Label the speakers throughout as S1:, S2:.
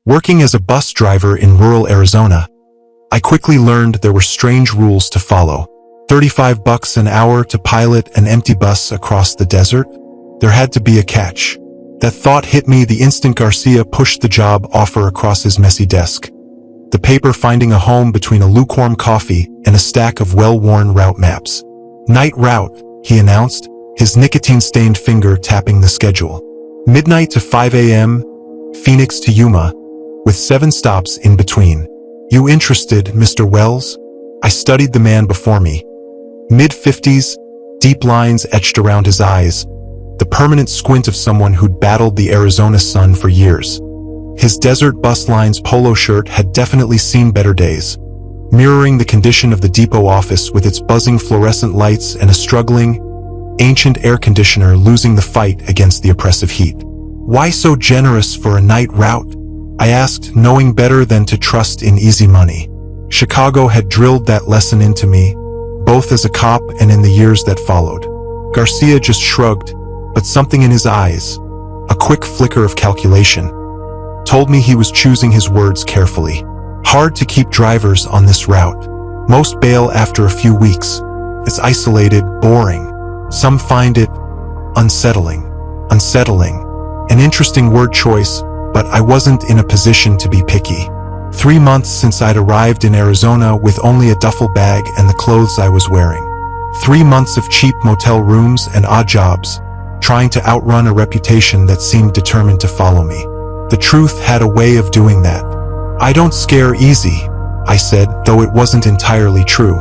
S1: Working as a bus driver in rural Arizona, I quickly learned there were strange rules to follow. $35 an hour to pilot an empty bus across the desert? There had to be a catch. That thought hit me the instant Garcia pushed the job offer across his messy desk. The paper finding a home between a lukewarm coffee and a stack of well-worn route maps. Night route, he announced, his nicotine-stained finger tapping the schedule. Midnight to 5 a.m., Phoenix to Yuma, with 7 stops in between. You interested, Mr. Wells? I studied the man before me. Mid-50s, deep lines etched around his eyes, the permanent squint of someone who'd battled the Arizona sun for years. His Desert Bus Lines polo shirt had definitely seen better days, mirroring the condition of the depot office with its buzzing fluorescent lights and a struggling, ancient air conditioner losing the fight against the oppressive heat. Why so generous for a night route? I asked, knowing better than to trust in easy money. Chicago had drilled that lesson into me, both as a cop and in the years that followed. Garcia just shrugged, but something in his eyes, a quick flicker of calculation, told me he was choosing his words carefully. Hard to keep drivers on this route. Most bail after a few weeks. It's isolated, boring. Some find it unsettling. Unsettling. An interesting word choice, but I wasn't in a position to be picky. 3 months since I'd arrived in Arizona with only a duffel bag and the clothes I was wearing. 3 months of cheap motel rooms and odd jobs, trying to outrun a reputation that seemed determined to follow me. The truth had a way of doing that. I don't scare easy, I said, though it wasn't entirely true.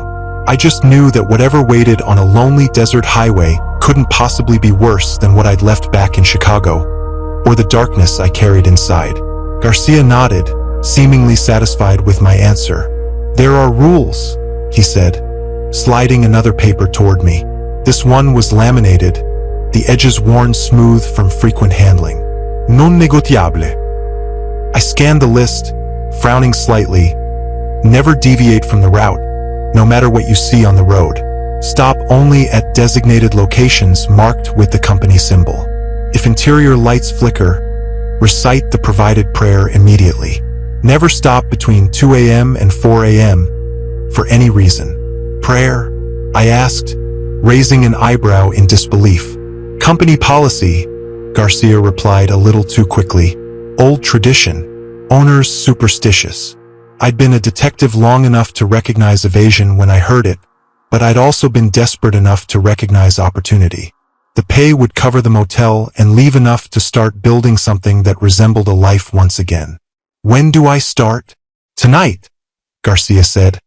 S1: I just knew that whatever waited on a lonely desert highway couldn't possibly be worse than what I'd left back in Chicago, or the darkness I carried inside. Garcia nodded, seemingly satisfied with my answer. There are rules, he said, sliding another paper toward me. This one was laminated, the edges worn smooth from frequent handling. Non negociable. I scanned the list, frowning slightly. Never deviate from the route, no matter what you see on the road. Stop only at designated locations marked with the company symbol. If interior lights flicker, recite the provided prayer immediately. Never stop between 2 a.m. and 4 a.m. for any reason. Prayer? I asked, raising an eyebrow in disbelief. Company policy, Garcia replied a little too quickly. Old tradition. Owners superstitious. I'd been a detective long enough to recognize evasion when I heard it, but I'd also been desperate enough to recognize opportunity. The pay would cover the motel and leave enough to start building something that resembled a life once again. When do I start? Tonight, Garcia said,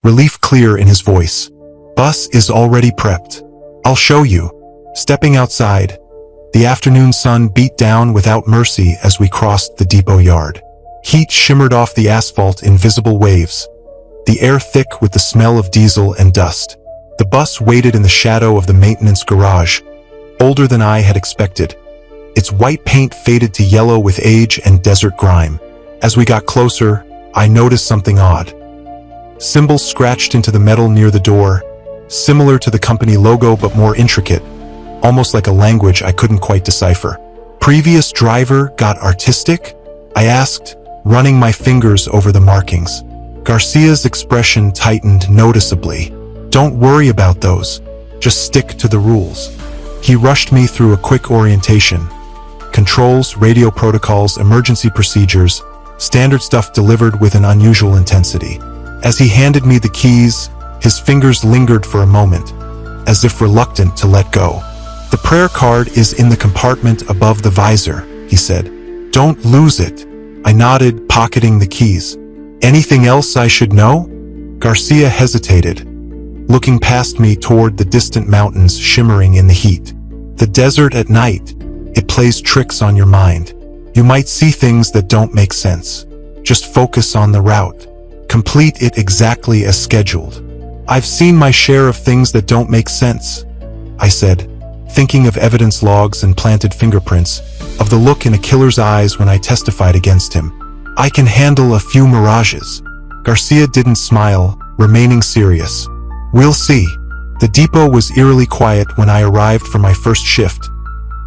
S1: relief clear in his voice. Bus is already prepped. I'll show you. Stepping outside, the afternoon sun beat down without mercy as we crossed the depot yard. Heat shimmered off the asphalt in visible waves, the air thick with the smell of diesel and dust. The bus waited in the shadow of the maintenance garage, older than I had expected. Its white paint faded to yellow with age and desert grime. As we got closer, I noticed something odd. Symbols scratched into the metal near the door, similar to the company logo but more intricate, almost like a language I couldn't quite decipher. Previous driver got artistic? I asked, running my fingers over the markings. Garcia's expression tightened noticeably. Don't worry about those. Just stick to the rules. He rushed me through a quick orientation. Controls, radio protocols, emergency procedures, standard stuff delivered with an unusual intensity. As he handed me the keys, his fingers lingered for a moment, as if reluctant to let go. The prayer card is in the compartment above the visor, he said. Don't lose it. I nodded, pocketing the keys. Anything else I should know? Garcia hesitated, looking past me toward the distant mountains shimmering in the heat. The desert at night, it plays tricks on your mind. You might see things that don't make sense. Just focus on the route. Complete it exactly as scheduled. I've seen my share of things that don't make sense, I said, thinking of evidence logs and planted fingerprints, of the look in a killer's eyes when I testified against him. I can handle a few mirages. Garcia didn't smile, remaining serious. We'll see. The depot was eerily quiet when I arrived for my first shift,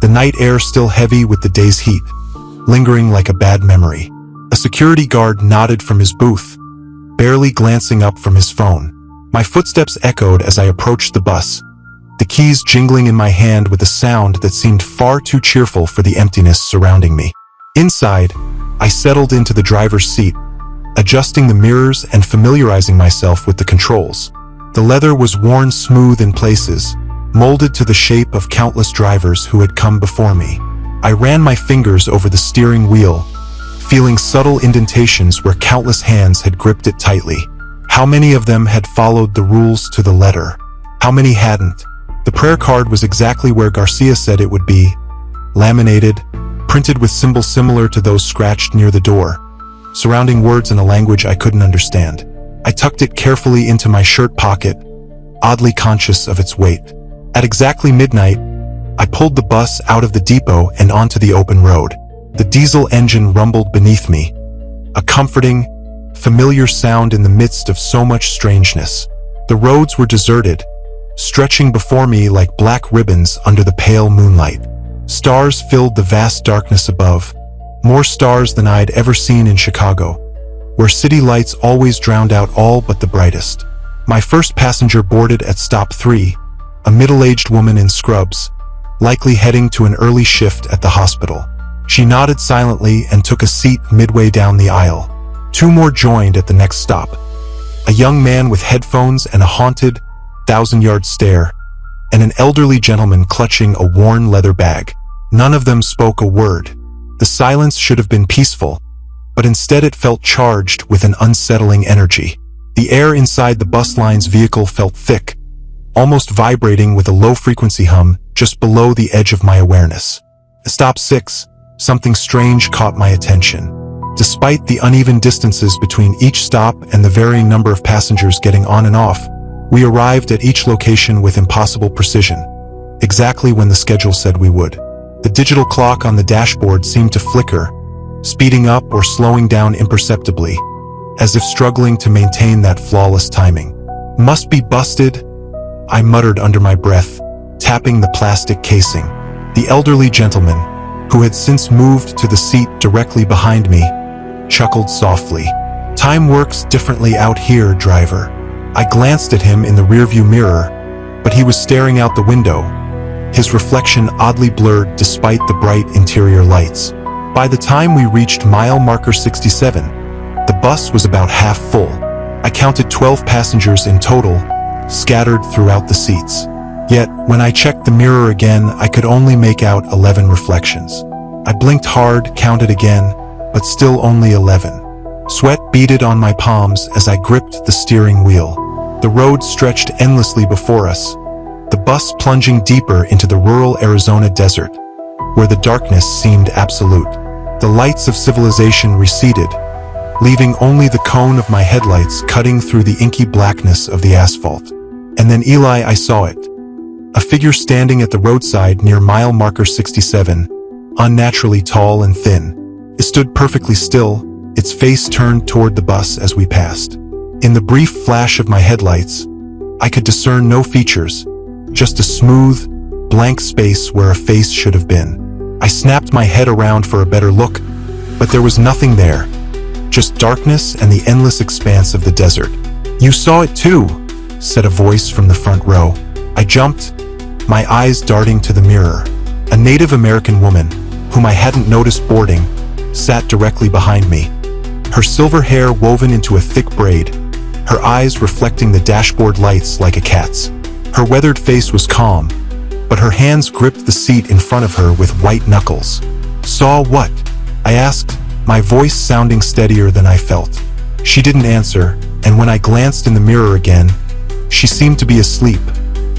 S1: the night air still heavy with the day's heat, lingering like a bad memory. A security guard nodded from his booth, barely glancing up from his phone. My footsteps echoed as I approached the bus, the keys jingling in my hand with a sound that seemed far too cheerful for the emptiness surrounding me. Inside, I settled into the driver's seat, adjusting the mirrors and familiarizing myself with the controls. The leather was worn smooth in places, molded to the shape of countless drivers who had come before me. I ran my fingers over the steering wheel, feeling subtle indentations where countless hands had gripped it tightly. How many of them had followed the rules to the letter? How many hadn't? The prayer card was exactly where Garcia said it would be, laminated, printed with symbols similar to those scratched near the door, surrounding words in a language I couldn't understand. I tucked it carefully into my shirt pocket, oddly conscious of its weight. At exactly midnight, I pulled the bus out of the depot and onto the open road. The diesel engine rumbled beneath me, a comforting, familiar sound in the midst of so much strangeness. The roads were deserted, stretching before me like black ribbons under the pale moonlight. Stars filled the vast darkness above, more stars than I'd ever seen in Chicago, where city lights always drowned out all but the brightest. My first passenger boarded at stop 3, a middle-aged woman in scrubs, likely heading to an early shift at the hospital. She nodded silently and took a seat midway down the aisle. Two more joined at the next stop, a young man with headphones and a haunted, thousand-yard stare, and an elderly gentleman clutching a worn leather bag. None of them spoke a word. The silence should have been peaceful, but instead it felt charged with an unsettling energy. The air inside the bus line's vehicle felt thick, almost vibrating with a low-frequency hum just below the edge of my awareness. At stop 6, something strange caught my attention. Despite the uneven distances between each stop and the varying number of passengers getting on and off, we arrived at each location with impossible precision, exactly when the schedule said we would. The digital clock on the dashboard seemed to flicker, speeding up or slowing down imperceptibly, as if struggling to maintain that flawless timing. "Must be busted," I muttered under my breath, tapping the plastic casing. The elderly gentleman, who had since moved to the seat directly behind me, chuckled softly. "Time works differently out here, driver." I glanced at him in the rearview mirror, but he was staring out the window, his reflection oddly blurred despite the bright interior lights. By the time we reached mile marker 67, the bus was about half full. I counted 12 passengers in total, scattered throughout the seats. Yet, when I checked the mirror again, I could only make out 11 reflections. I blinked hard, counted again, but still only 11. Sweat beaded on my palms as I gripped the steering wheel. The road stretched endlessly before us, the bus plunging deeper into the rural Arizona desert, where the darkness seemed absolute. The lights of civilization receded, leaving only the cone of my headlights cutting through the inky blackness of the asphalt. And then Eli, I saw it. A figure standing at the roadside near mile marker 67, unnaturally tall and thin. It stood perfectly still, its face turned toward the bus as we passed. In the brief flash of my headlights, I could discern no features, just a smooth, blank space where a face should have been. I snapped my head around for a better look, but there was nothing there, just darkness and the endless expanse of the desert. "You saw it too," said a voice from the front row. I jumped, my eyes darting to the mirror. A Native American woman, whom I hadn't noticed boarding, sat directly behind me. Her silver hair woven into a thick braid, her eyes reflecting the dashboard lights like a cat's. Her weathered face was calm, but her hands gripped the seat in front of her with white knuckles. "Saw what?" I asked, my voice sounding steadier than I felt. She didn't answer, and when I glanced in the mirror again, she seemed to be asleep,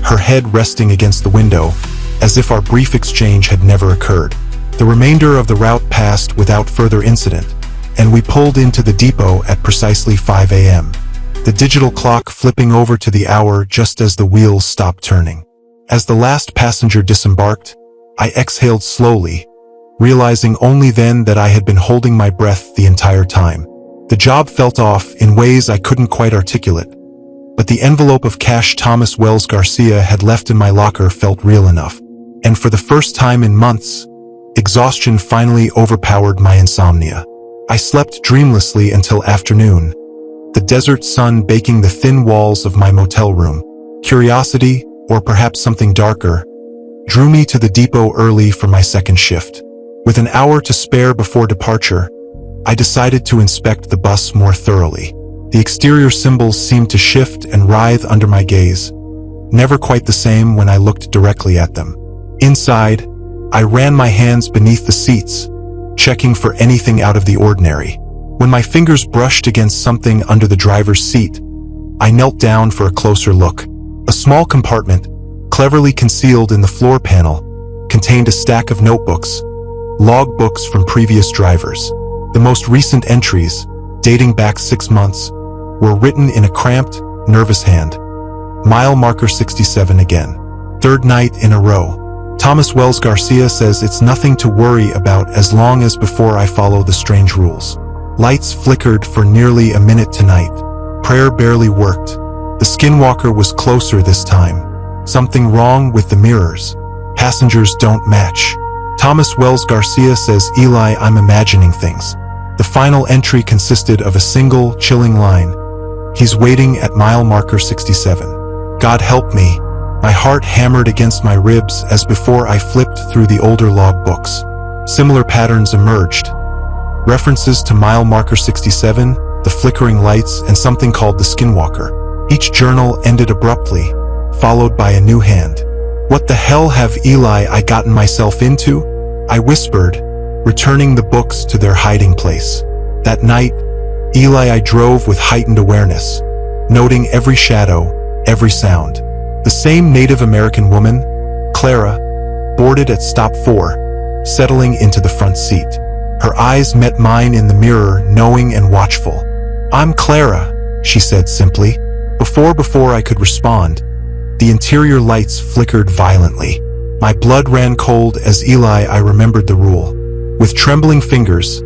S1: her head resting against the window, as if our brief exchange had never occurred. The remainder of the route passed without further incident, and we pulled into the depot at precisely 5 a.m., the digital clock flipping over to the hour just as the wheels stopped turning. As the last passenger disembarked, I exhaled slowly, realizing only then that I had been holding my breath the entire time. The job felt off in ways I couldn't quite articulate, but the envelope of cash Thomas Wells Garcia had left in my locker felt real enough. And for the first time in months, exhaustion finally overpowered my insomnia. I slept dreamlessly until afternoon, the desert sun baking the thin walls of my motel room. Curiosity, or perhaps something darker, drew me to the depot early for my second shift. With an hour to spare before departure, I decided to inspect the bus more thoroughly. The exterior symbols seemed to shift and writhe under my gaze, never quite the same when I looked directly at them. Inside, I ran my hands beneath the seats, checking for anything out of the ordinary. When my fingers brushed against something under the driver's seat, I knelt down for a closer look. A small compartment, cleverly concealed in the floor panel, contained a stack of notebooks, log books from previous drivers. The most recent entries, dating back 6 months, were written in a cramped, nervous hand. Mile marker 67 again. Third night in a row. Thomas Wells Garcia says it's nothing to worry about as long as before I follow the strange rules. Lights flickered for nearly a minute tonight. Prayer barely worked. The skinwalker was closer this time. Something wrong with the mirrors. Passengers don't match. Thomas Wells Garcia says, Eli, I'm imagining things. The final entry consisted of a single, chilling line. He's waiting at mile marker 67. God help me. My heart hammered against my ribs as before I flipped through the older log books. Similar patterns emerged. References to mile marker 67, the flickering lights, and something called the skinwalker. Each journal ended abruptly, followed by a new hand. What the hell have Eli I gotten myself into? I whispered, returning the books to their hiding place. That night, Eli I drove with heightened awareness, noting every shadow, every sound. The same Native American woman, Clara, boarded at stop 4, settling into the front seat. Her eyes met mine in the mirror, knowing and watchful. I'm Clara, she said simply. Before I could respond, the interior lights flickered violently. My blood ran cold as Eli I remembered the rule. With trembling fingers,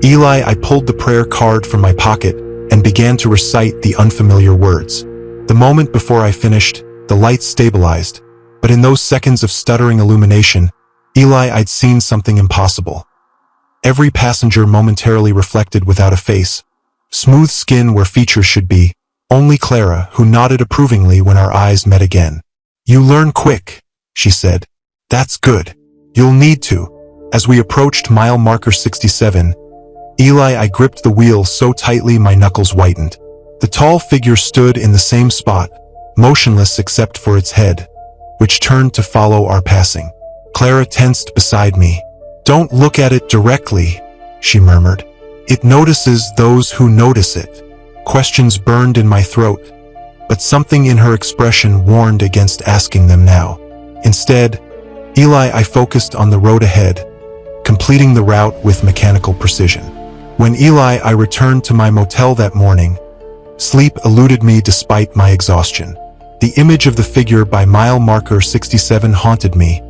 S1: Eli I pulled the prayer card from my pocket and began to recite the unfamiliar words. The moment before I finished, the lights stabilized, but in those seconds of stuttering illumination, Eli I'd seen something impossible. Every passenger momentarily reflected without a face, smooth skin where features should be, only Clara, who nodded approvingly when our eyes met again. You learn quick, she said. That's good. You'll need to. As we approached mile marker 67, Eli I gripped the wheel so tightly my knuckles whitened. The tall figure stood in the same spot, motionless except for its head, which turned to follow our passing. Clara tensed beside me. Don't look at it directly, she murmured. It notices those who notice it. Questions burned in my throat, but something in her expression warned against asking them now. Instead, Eli I focused on the road ahead, completing the route with mechanical precision. When Eli I returned to my motel that morning, sleep eluded me despite my exhaustion. The image of the figure by mile marker 67 haunted me,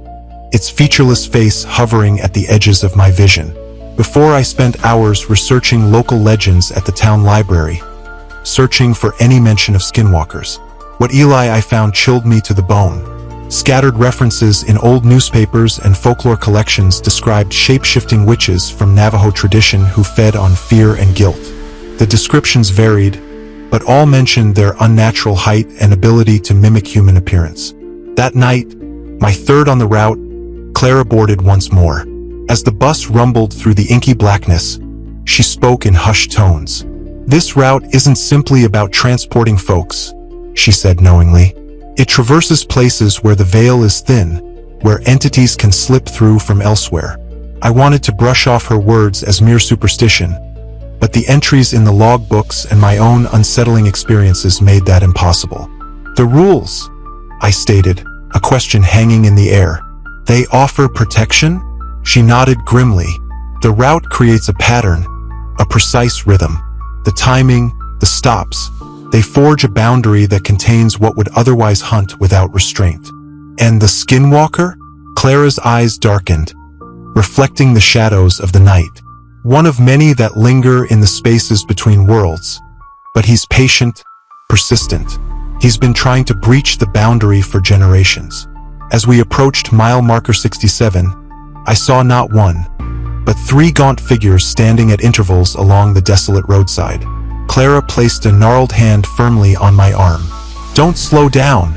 S1: its featureless face hovering at the edges of my vision. Before I spent hours researching local legends at the town library, searching for any mention of skinwalkers. What Eli I found chilled me to the bone. Scattered references in old newspapers and folklore collections described shape-shifting witches from Navajo tradition who fed on fear and guilt. The descriptions varied, but all mentioned their unnatural height and ability to mimic human appearance. That night, my third on the route, Clara boarded once more. As the bus rumbled through the inky blackness, she spoke in hushed tones. This route isn't simply about transporting folks, she said knowingly. It traverses places where the veil is thin, where entities can slip through from elsewhere. I wanted to brush off her words as mere superstition, but the entries in the log books and my own unsettling experiences made that impossible. The rules, I stated, a question hanging in the air. They offer protection? She nodded grimly. The route creates a pattern, a precise rhythm. The timing, the stops, they forge a boundary that contains what would otherwise hunt without restraint. And the skinwalker? Clara's eyes darkened, reflecting the shadows of the night. One of many that linger in the spaces between worlds. But he's patient, persistent. He's been trying to breach the boundary for generations. As we approached mile marker 67, I saw not one, but three gaunt figures standing at intervals along the desolate roadside. Clara placed a gnarled hand firmly on my arm. "Don't slow down,"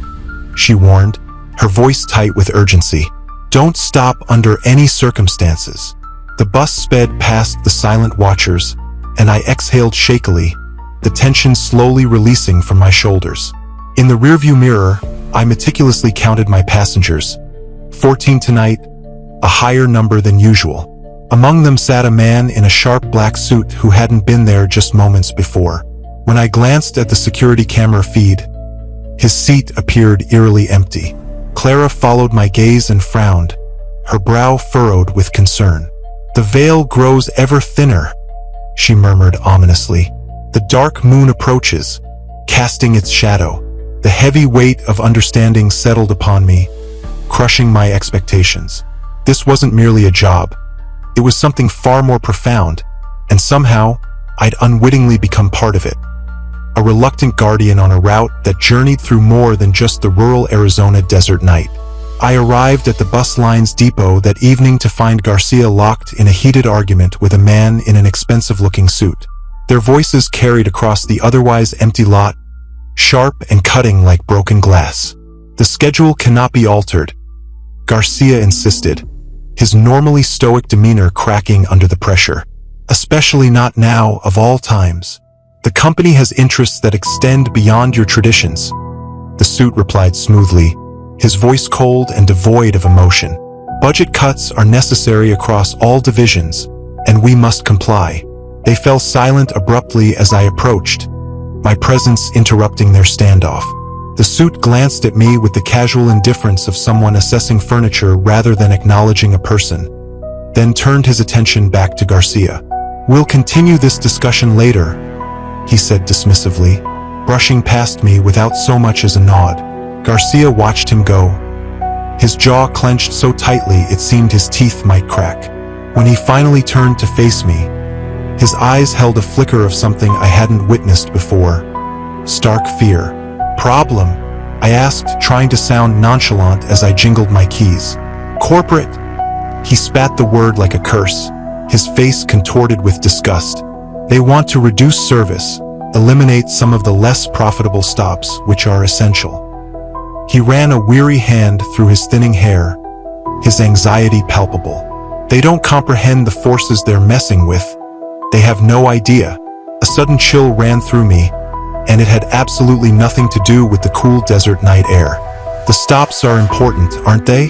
S1: she warned, her voice tight with urgency. "Don't stop under any circumstances." The bus sped past the silent watchers, and I exhaled shakily, the tension slowly releasing from my shoulders. In the rearview mirror, I meticulously counted my passengers. 14 tonight, a higher number than usual. Among them sat a man in a sharp black suit who hadn't been there just moments before. When I glanced at the security camera feed, his seat appeared eerily empty. Clara followed my gaze and frowned, her brow furrowed with concern. "The veil grows ever thinner," she murmured ominously. "The dark moon approaches, casting its shadow." The heavy weight of understanding settled upon me, crushing my expectations. This wasn't merely a job. It was something far more profound, and somehow, I'd unwittingly become part of it. A reluctant guardian on a route that journeyed through more than just the rural Arizona desert night. I arrived at the bus line's depot that evening to find Garcia locked in a heated argument with a man in an expensive-looking suit. Their voices carried across the otherwise empty lot, sharp and cutting like broken glass. "The schedule cannot be altered," Garcia insisted, his normally stoic demeanor cracking under the pressure. "Especially not now, of all times. The company has interests that extend beyond your traditions." The suit replied smoothly, his voice cold and devoid of emotion. "Budget cuts are necessary across all divisions, and we must comply." They fell silent abruptly as I approached, my presence interrupting their standoff. The suit glanced at me with the casual indifference of someone assessing furniture rather than acknowledging a person, then turned his attention back to Garcia. "We'll continue this discussion later," he said dismissively, brushing past me without so much as a nod. Garcia watched him go, his jaw clenched so tightly it seemed his teeth might crack. When he finally turned to face me, his eyes held a flicker of something I hadn't witnessed before. Stark fear. "Problem?" I asked, trying to sound nonchalant as I jingled my keys. "Corporate." He spat the word like a curse, his face contorted with disgust. "They want to reduce service, eliminate some of the less profitable stops, which are essential." He ran a weary hand through his thinning hair, his anxiety palpable. "They don't comprehend the forces they're messing with. They have no idea." A sudden chill ran through me, and it had absolutely nothing to do with the cool desert night air. "The stops are important, aren't they?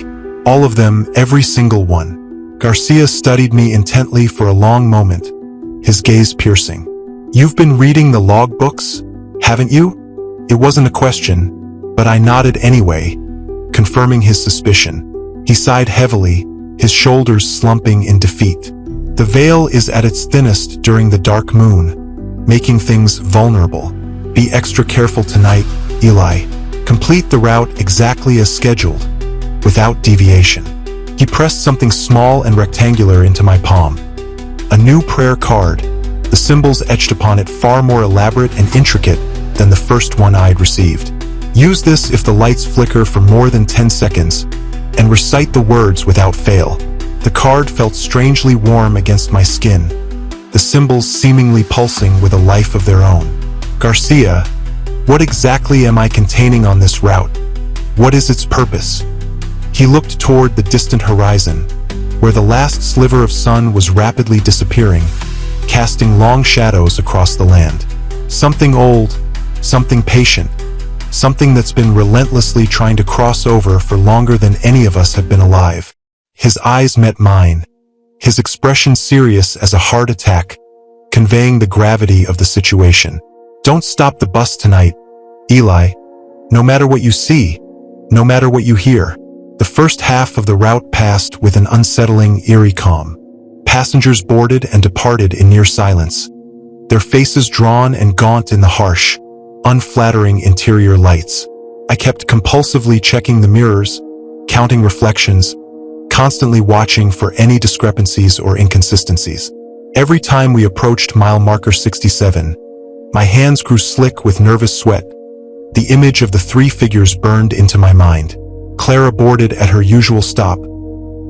S1: All of them, every single one." Garcia studied me intently for a long moment, his gaze piercing. "You've been reading the logbooks, haven't you?" It wasn't a question, but I nodded anyway, confirming his suspicion. He sighed heavily, his shoulders slumping in defeat. "The veil is at its thinnest during the dark moon, making things vulnerable. Be extra careful tonight, Eli. Complete the route exactly as scheduled, without deviation." He pressed something small and rectangular into my palm. A new prayer card, the symbols etched upon it far more elaborate and intricate than the first one I'd received. "Use this if the lights flicker for more than 10 seconds, and recite the words without fail." The card felt strangely warm against my skin, the symbols seemingly pulsing with a life of their own. "Garcia, what exactly am I containing on this route? What is its purpose?" He looked toward the distant horizon, where the last sliver of sun was rapidly disappearing, casting long shadows across the land. "Something old, something patient, something that's been relentlessly trying to cross over for longer than any of us have been alive." His eyes met mine, his expression serious as a heart attack, conveying the gravity of the situation. "Don't stop the bus tonight, Eli. No matter what you see, no matter what you hear." The first half of the route passed with an unsettling, eerie calm. Passengers boarded and departed in near silence, their faces drawn and gaunt in the harsh, unflattering interior lights. I kept compulsively checking the mirrors, counting reflections, constantly watching for any discrepancies or inconsistencies. Every time we approached mile marker 67, my hands grew slick with nervous sweat. The image of the three figures burned into my mind. Clara boarded at her usual stop,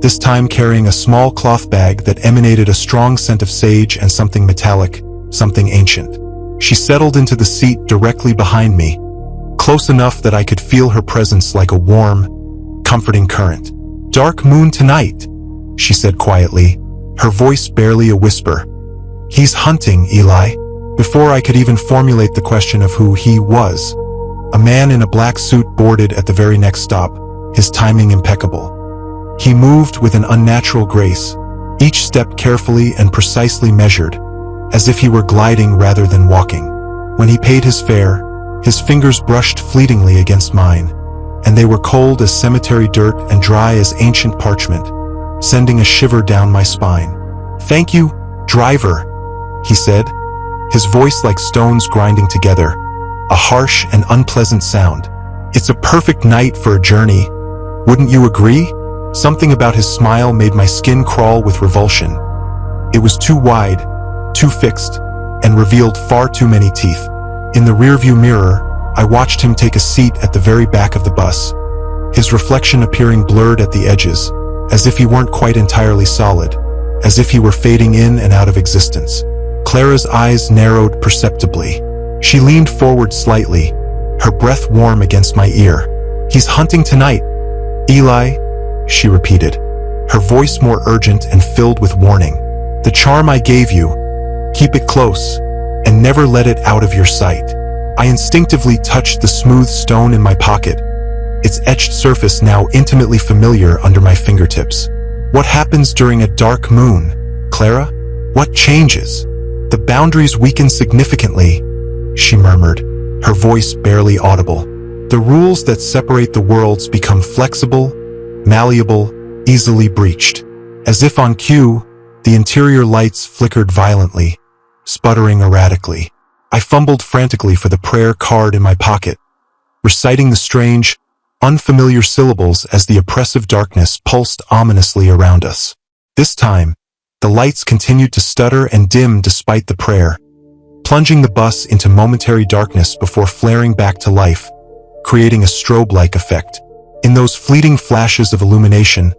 S1: this time carrying a small cloth bag that emanated a strong scent of sage and something metallic, something ancient. She settled into the seat directly behind me, close enough that I could feel her presence like a warm, comforting current. "Dark moon tonight," she said quietly, her voice barely a whisper. "He's hunting, Eli." Before I could even formulate the question of who he was, a man in a black suit boarded at the very next stop, his timing impeccable. He moved with an unnatural grace, each step carefully and precisely measured, as if he were gliding rather than walking. When he paid his fare, his fingers brushed fleetingly against mine, and they were cold as cemetery dirt and dry as ancient parchment, sending a shiver down my spine. "Thank you, driver," he said, his voice like stones grinding together, a harsh and unpleasant sound. "It's a perfect night for a journey. Wouldn't you agree?" Something about his smile made my skin crawl with revulsion. It was too wide, too fixed, and revealed far too many teeth. In the rearview mirror, I watched him take a seat at the very back of the bus, his reflection appearing blurred at the edges, as if he weren't quite entirely solid, as if he were fading in and out of existence. Clara's eyes narrowed perceptibly. She leaned forward slightly, her breath warm against my ear. "He's hunting tonight, Eli," she repeated, her voice more urgent and filled with warning. "The charm I gave you, keep it close, and never let it out of your sight." I instinctively touched the smooth stone in my pocket, its etched surface now intimately familiar under my fingertips. "What happens during a dark moon, Clara? What changes?" "The boundaries weaken significantly," she murmured, her voice barely audible. "The rules that separate the worlds become flexible, malleable, easily breached." As if on cue, the interior lights flickered violently, sputtering erratically. I fumbled frantically for the prayer card in my pocket, reciting the strange, unfamiliar syllables as the oppressive darkness pulsed ominously around us. This time, the lights continued to stutter and dim despite the prayer, plunging the bus into momentary darkness before flaring back to life, creating a strobe-like effect. In those fleeting flashes of illumination,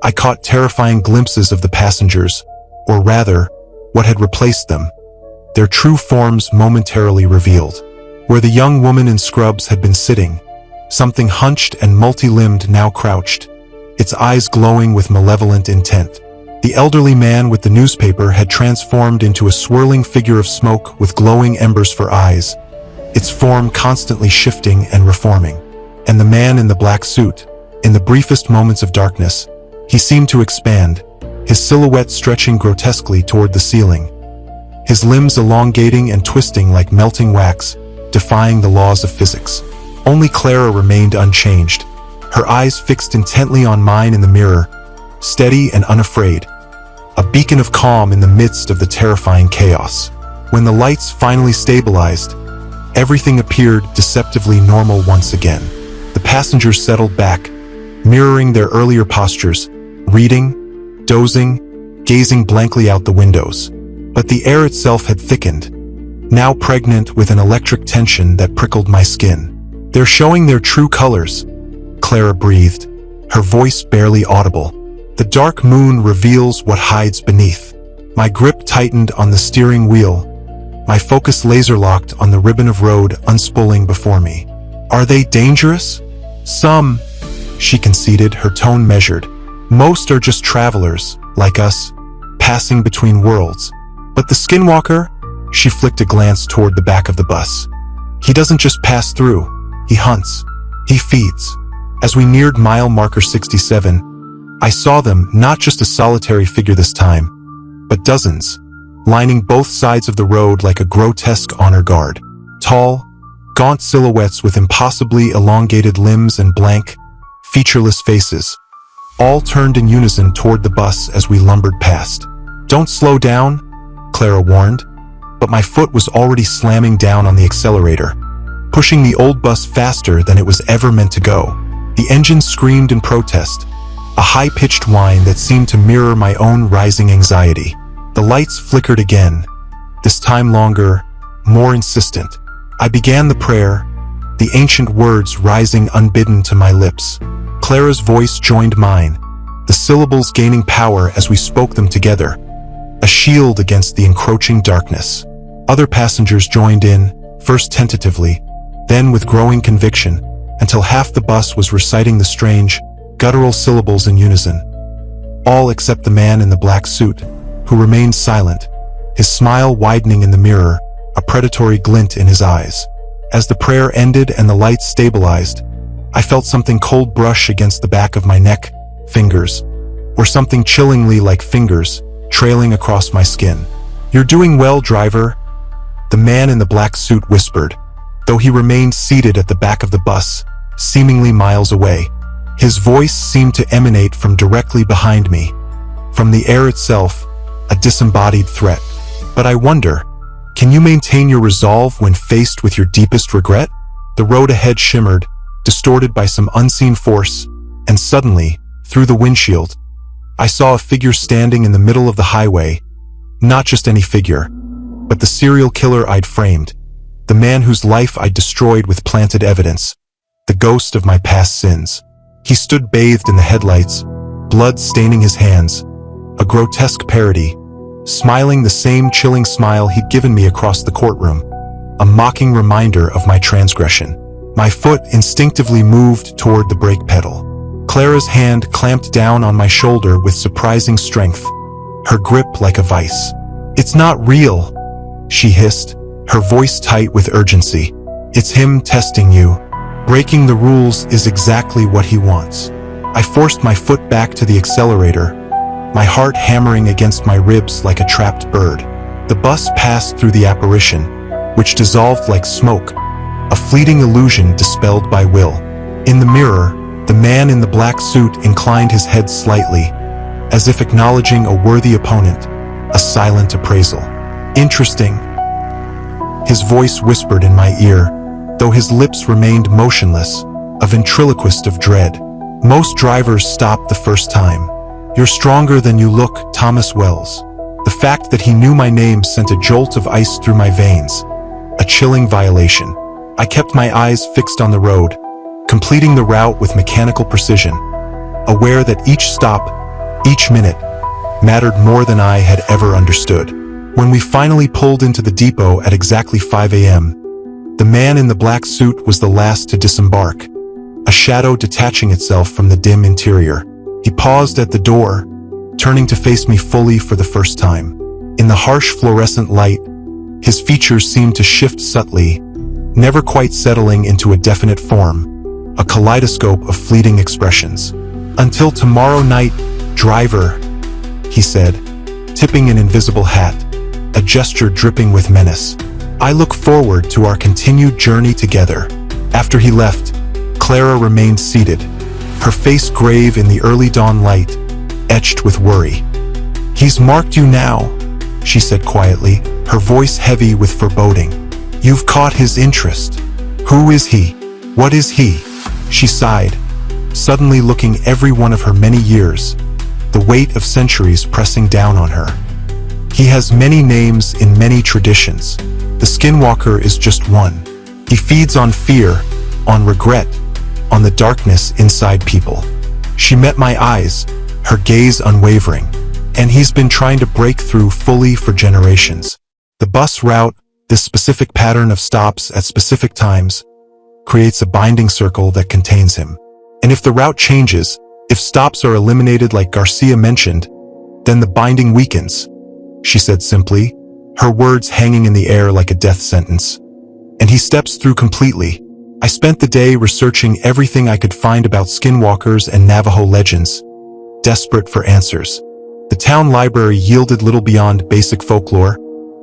S1: I caught terrifying glimpses of the passengers, or rather, what had replaced them, their true forms momentarily revealed. Where the young woman in scrubs had been sitting, something hunched and multi-limbed now crouched, its eyes glowing with malevolent intent. The elderly man with the newspaper had transformed into a swirling figure of smoke with glowing embers for eyes, its form constantly shifting and reforming. And the man in the black suit, in the briefest moments of darkness, he seemed to expand, his silhouette stretching grotesquely toward the ceiling, his limbs elongating and twisting like melting wax, defying the laws of physics. Only Clara remained unchanged, her eyes fixed intently on mine in the mirror, steady and unafraid, a beacon of calm in the midst of the terrifying chaos. When the lights finally stabilized, everything appeared deceptively normal once again. The passengers settled back, mirroring their earlier postures, reading, dozing, gazing blankly out the windows. But the air itself had thickened, now pregnant with an electric tension that prickled my skin. "They're showing their true colors," Clara breathed, her voice barely audible. "The dark moon reveals what hides beneath." My grip tightened on the steering wheel, my focus laser-locked on the ribbon of road unspooling before me. "Are they dangerous?" "Some," she conceded, her tone measured. "Most are just travelers, like us, passing between worlds. But the skinwalker," she flicked a glance toward the back of the bus. "He doesn't just pass through, he hunts, he feeds." As we neared mile marker 67, I saw them, not just a solitary figure this time, but dozens, lining both sides of the road like a grotesque honor guard. Tall, gaunt silhouettes with impossibly elongated limbs and blank, featureless faces, all turned in unison toward the bus as we lumbered past. "Don't slow down," Clara warned, but my foot was already slamming down on the accelerator, pushing the old bus faster than it was ever meant to go. The engine screamed in protest, a high-pitched whine that seemed to mirror my own rising anxiety. The lights flickered again, this time longer, more insistent. I began the prayer, the ancient words rising unbidden to my lips. Clara's voice joined mine, the syllables gaining power as we spoke them together, a shield against the encroaching darkness. Other passengers joined in, first tentatively, then with growing conviction, until half the bus was reciting the strange, guttural syllables in unison. All except the man in the black suit, who remained silent, his smile widening in the mirror, a predatory glint in his eyes. As the prayer ended and the lights stabilized, I felt something cold brush against the back of my neck, fingers, or something chillingly like fingers, trailing across my skin. "You're doing well, driver," the man in the black suit whispered, though he remained seated at the back of the bus, seemingly miles away. His voice seemed to emanate from directly behind me, from the air itself, a disembodied threat. "But I wonder, can you maintain your resolve when faced with your deepest regret?" The road ahead shimmered, distorted by some unseen force, and suddenly, through the windshield, I saw a figure standing in the middle of the highway. Not just any figure, but the serial killer I'd framed, the man whose life I'd destroyed with planted evidence, the ghost of my past sins. He stood bathed in the headlights, blood staining his hands, a grotesque parody, smiling the same chilling smile he'd given me across the courtroom, a mocking reminder of my transgression. My foot instinctively moved toward the brake pedal. Clara's hand clamped down on my shoulder with surprising strength, her grip like a vice. "It's not real," she hissed, her voice tight with urgency. "It's him testing you. Breaking the rules is exactly what he wants." I forced my foot back to the accelerator, my heart hammering against my ribs like a trapped bird. The bus passed through the apparition, which dissolved like smoke, a fleeting illusion dispelled by will. In the mirror, the man in the black suit inclined his head slightly, as if acknowledging a worthy opponent, a silent appraisal. "Interesting," his voice whispered in my ear, though his lips remained motionless, a ventriloquist of dread. "Most drivers stop the first time. You're stronger than you look, Thomas Wells." The fact that he knew my name sent a jolt of ice through my veins, a chilling violation. I kept my eyes fixed on the road, completing the route with mechanical precision, aware that each stop, each minute, mattered more than I had ever understood. When we finally pulled into the depot at exactly 5 a.m., the man in the black suit was the last to disembark, a shadow detaching itself from the dim interior. He paused at the door, turning to face me fully for the first time. In the harsh fluorescent light, his features seemed to shift subtly, never quite settling into a definite form, a kaleidoscope of fleeting expressions. "Until tomorrow night, driver," he said, tipping an invisible hat, a gesture dripping with menace. "I look forward to our continued journey together." After he left, Clara remained seated, her face grave in the early dawn light, etched with worry. "He's marked you now," she said quietly, her voice heavy with foreboding. "You've caught his interest. Who is he? What is he?" She sighed, suddenly looking every one of her many years, the weight of centuries pressing down on her. "He has many names in many traditions. The Skinwalker is just one. He feeds on fear, on regret, on the darkness inside people." She met my eyes, her gaze unwavering. "And he's been trying to break through fully for generations. The bus route, this specific pattern of stops at specific times, creates a binding circle that contains him. And if the route changes, if stops are eliminated like Garcia mentioned, then the binding weakens," she said simply, her words hanging in the air like a death sentence. "And he steps through completely." I spent the day researching everything I could find about skinwalkers and Navajo legends, desperate for answers. The town library yielded little beyond basic folklore,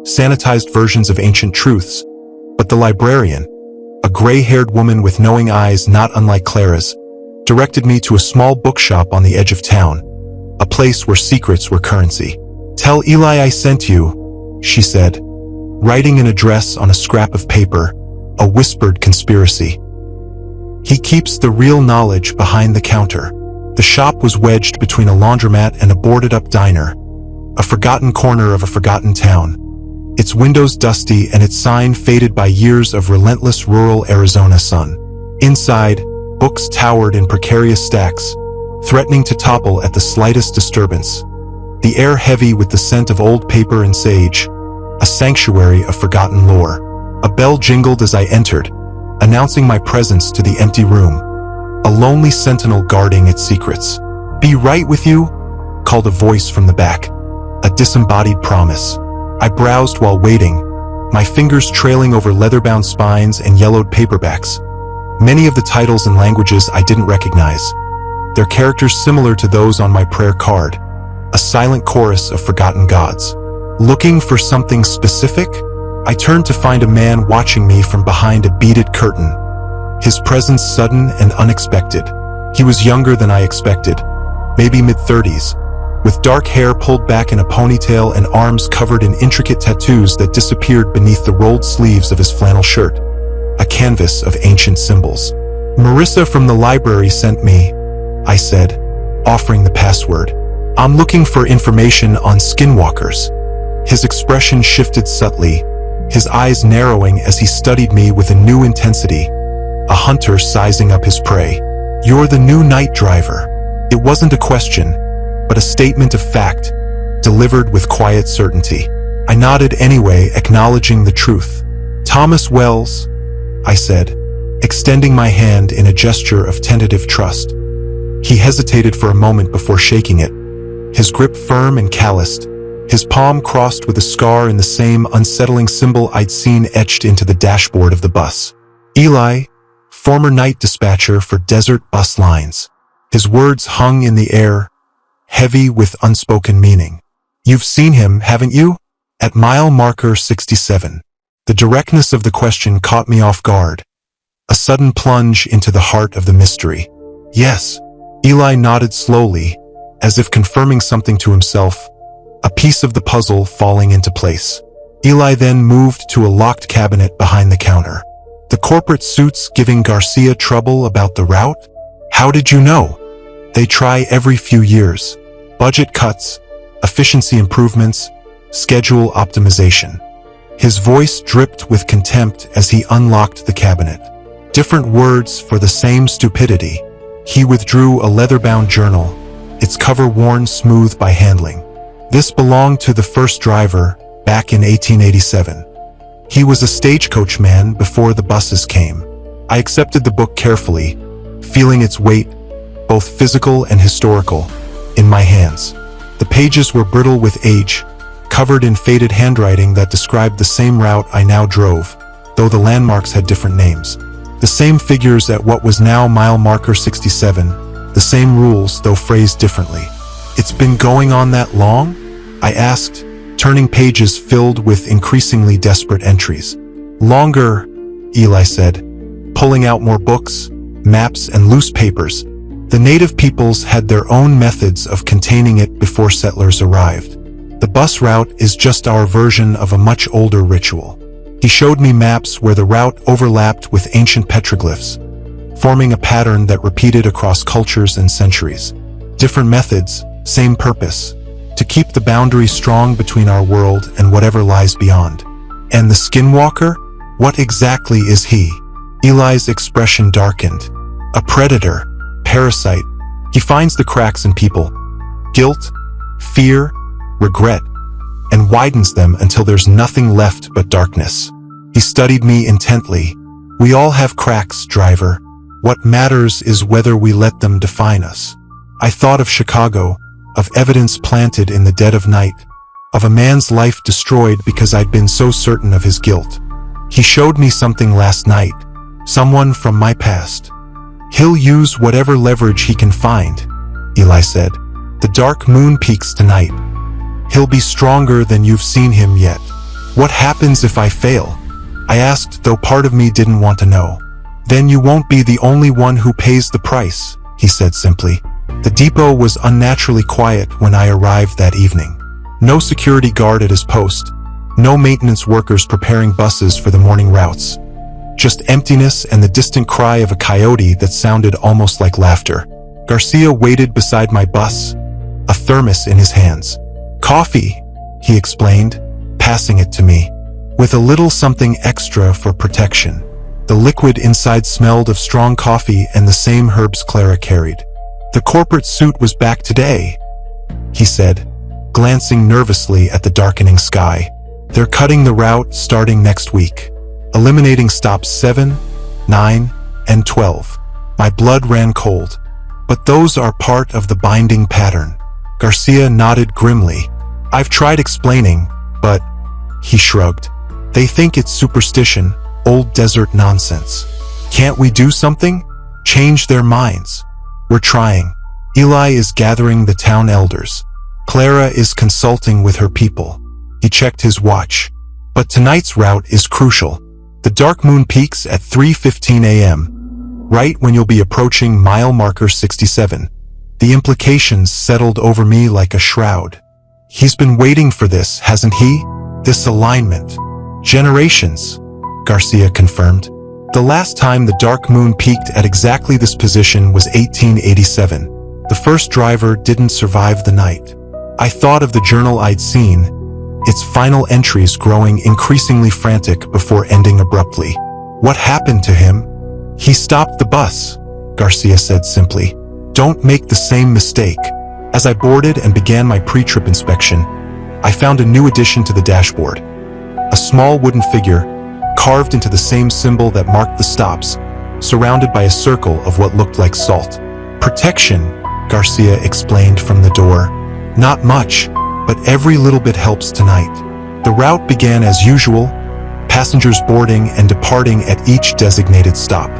S1: sanitized versions of ancient truths, but the librarian, a gray-haired woman with knowing eyes not unlike Clara's, directed me to a small bookshop on the edge of town, a place where secrets were currency. "Tell Eli I sent you," she said, writing an address on a scrap of paper, a whispered conspiracy. "He keeps the real knowledge behind the counter." The shop was wedged between a laundromat and a boarded-up diner, a forgotten corner of a forgotten town, its windows dusty and its sign faded by years of relentless rural Arizona sun. Inside, books towered in precarious stacks, threatening to topple at the slightest disturbance. The air heavy with the scent of old paper and sage, a sanctuary of forgotten lore. A bell jingled as I entered, announcing my presence to the empty room, a lonely sentinel guarding its secrets. "Be right with you," called a voice from the back, a disembodied promise. I browsed while waiting, my fingers trailing over leather-bound spines and yellowed paperbacks. Many of the titles in languages I didn't recognize, their characters similar to those on my prayer card, a silent chorus of forgotten gods. Looking for something specific, I turned to find a man watching me from behind a beaded curtain, his presence sudden and unexpected. He was younger than I expected, maybe mid-30s, with dark hair pulled back in a ponytail and arms covered in intricate tattoos that disappeared beneath the rolled sleeves of his flannel shirt, a canvas of ancient symbols. "Marissa from the library sent me," I said, offering the password. "I'm looking for information on skinwalkers." His expression shifted subtly, his eyes narrowing as he studied me with a new intensity, a hunter sizing up his prey. "You're the new night driver." It wasn't a question, but a statement of fact, delivered with quiet certainty. I nodded anyway, acknowledging the truth. "Thomas Wells," I said, extending my hand in a gesture of tentative trust. He hesitated for a moment before shaking it, his grip firm and calloused, his palm crossed with a scar in the same unsettling symbol I'd seen etched into the dashboard of the bus. "Eli, former night dispatcher for Desert Bus Lines." His words hung in the air, heavy with unspoken meaning. "You've seen him, haven't you? At mile marker 67. The directness of the question caught me off guard, a sudden plunge into the heart of the mystery. "Yes." Eli nodded slowly, as if confirming something to himself, a piece of the puzzle falling into place. Eli then moved to a locked cabinet behind the counter. "The corporate suits giving Garcia trouble about the route? How did you know?" "They try every few years. Budget cuts, efficiency improvements, schedule optimization." His voice dripped with contempt as he unlocked the cabinet. Different words for the same stupidity. He withdrew a leather-bound journal, its cover worn smooth by handling. "This belonged to the first driver, back in 1887. He was a stagecoach man before the buses came." I accepted the book carefully, feeling its weight, both physical and historical, in my hands. The pages were brittle with age, covered in faded handwriting that described the same route I now drove, though the landmarks had different names. The same figures at what was now mile marker 67, the same rules, though phrased differently. "It's been going on that long?" I asked, turning pages filled with increasingly desperate entries. "Longer," Eli said, pulling out more books, maps, and loose papers. "The native peoples had their own methods of containing it before settlers arrived. The bus route is just our version of a much older ritual." He showed me maps where the route overlapped with ancient petroglyphs, forming a pattern that repeated across cultures and centuries. Different methods, same purpose, to keep the boundary strong between our world and whatever lies beyond. "And the skinwalker? What exactly is he?" Eli's expression darkened. "A predator, parasite. He finds the cracks in people, guilt, fear, regret, and widens them until there's nothing left but darkness." He studied me intently. "We all have cracks, driver. What matters is whether we let them define us." I thought of Chicago, of evidence planted in the dead of night, of a man's life destroyed because I'd been so certain of his guilt. "He showed me something last night, someone from my past. He'll use whatever leverage he can find," Eli said. "The dark moon peaks tonight. He'll be stronger than you've seen him yet." "What happens if I fail?" I asked, though part of me didn't want to know. "Then you won't be the only one who pays the price," he said simply. The depot was unnaturally quiet when I arrived that evening. No security guard at his post, no maintenance workers preparing buses for the morning routes. Just emptiness and the distant cry of a coyote that sounded almost like laughter. Garcia waited beside my bus, a thermos in his hands. "Coffee," he explained, passing it to me, with a little something extra for protection. The liquid inside smelled of strong coffee and the same herbs Clara carried. The corporate suit was back today, he said, glancing nervously at the darkening sky. They're cutting the route starting next week, eliminating stops 7, 9, and 12. My blood ran cold. But those are part of the binding pattern. Garcia nodded grimly. I've tried explaining, but... He shrugged. They think it's superstition, old desert nonsense. Can't we do something? Change their minds. We're trying. Eli is gathering the town elders. Clara is consulting with her people. He checked his watch. But tonight's route is crucial. The dark moon peaks at 3:15 a.m., right when you'll be approaching mile marker 67. The implications settled over me like a shroud. He's been waiting for this, hasn't he? This alignment. Generations, Garcia confirmed. The last time the dark moon peaked at exactly this position was 1887. The first driver didn't survive the night. I thought of the journal I'd seen, its final entries growing increasingly frantic before ending abruptly. What happened to him? He stopped the bus, Garcia said simply. Don't make the same mistake. As I boarded and began my pre-trip inspection, I found a new addition to the dashboard. A small wooden figure, carved into the same symbol that marked the stops, surrounded by a circle of what looked like salt. Protection, Garcia explained from the door. Not much, but every little bit helps tonight. The route began as usual, passengers boarding and departing at each designated stop.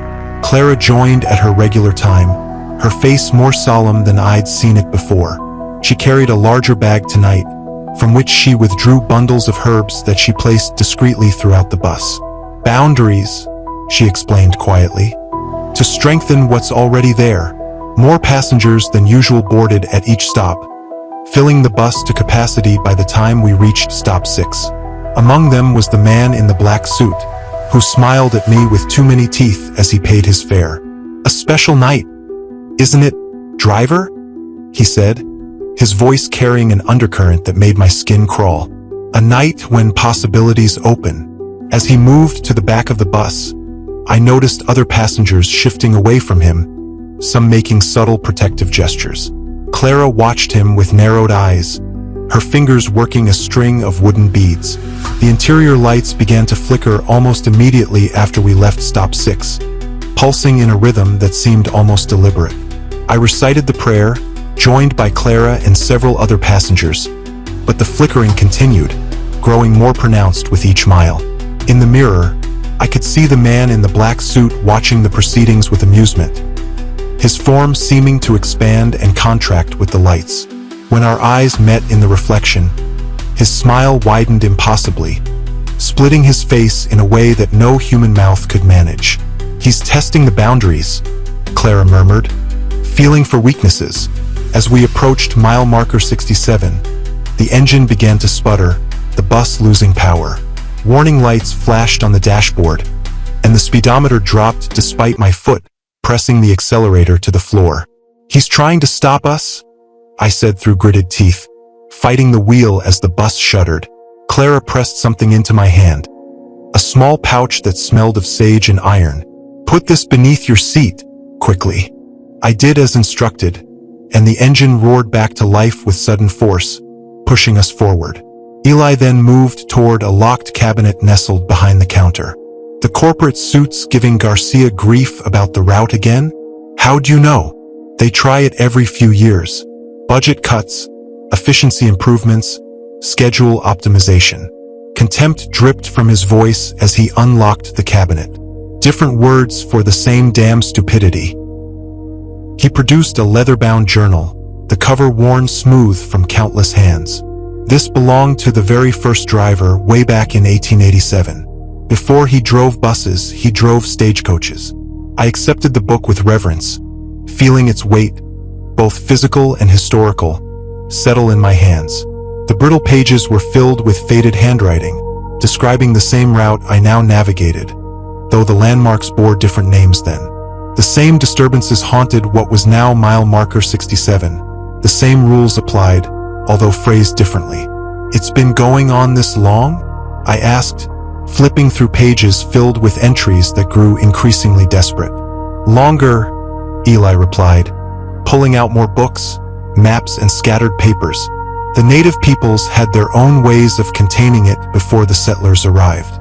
S1: Clara joined at her regular time, her face more solemn than I'd seen it before. She carried a larger bag tonight, from which she withdrew bundles of herbs that she placed discreetly throughout the bus. Boundaries, she explained quietly, to strengthen what's already there. More passengers than usual boarded at each stop, filling the bus to capacity by the time we reached stop 6. Among them was the man in the black suit, who smiled at me with too many teeth as he paid his fare. A special night, isn't it, driver? He said, his voice carrying an undercurrent that made my skin crawl. A night when possibilities open. As he moved to the back of the bus, I noticed other passengers shifting away from him, some making subtle protective gestures. Clara watched him with narrowed eyes, her fingers working a string of wooden beads. The interior lights began to flicker almost immediately after we left stop 6, pulsing in a rhythm that seemed almost deliberate. I recited the prayer, joined by Clara and several other passengers, but the flickering continued, growing more pronounced with each mile. In the mirror, I could see the man in the black suit watching the proceedings with amusement, his form seeming to expand and contract with the lights. When our eyes met in the reflection, his smile widened impossibly, splitting his face in a way that no human mouth could manage. He's testing the boundaries, Clara murmured, feeling for weaknesses. As we approached mile marker 67, the engine began to sputter, the bus losing power. Warning lights flashed on the dashboard, and the speedometer dropped despite my foot pressing the accelerator to the floor. He's trying to stop us, I said through gritted teeth, fighting the wheel as the bus shuddered. Clara pressed something into my hand, a small pouch that smelled of sage and iron. Put this beneath your seat, quickly. I did as instructed, and the engine roared back to life with sudden force, pushing us forward. Eli then moved toward a locked cabinet nestled behind the counter. The corporate suits giving Garcia grief about the route again? How'd you know? They try it every few years. Budget cuts, efficiency improvements, schedule optimization. Contempt dripped from his voice as he unlocked the cabinet. Different words for the same damn stupidity. He produced a leather-bound journal, the cover worn smooth from countless hands. This belonged to the very first driver way back in 1887. Before he drove buses, he drove stagecoaches. I accepted the book with reverence, feeling its weight, both physical and historical, settle in my hands. The brittle pages were filled with faded handwriting, describing the same route I now navigated, though the landmarks bore different names then. The same disturbances haunted what was now mile marker 67. The same rules applied, although phrased differently. It's been going on this long? I asked, flipping through pages filled with entries that grew increasingly desperate. Longer, Eli replied, pulling out more books, maps, and scattered papers. The native peoples had their own ways of containing it before the settlers arrived.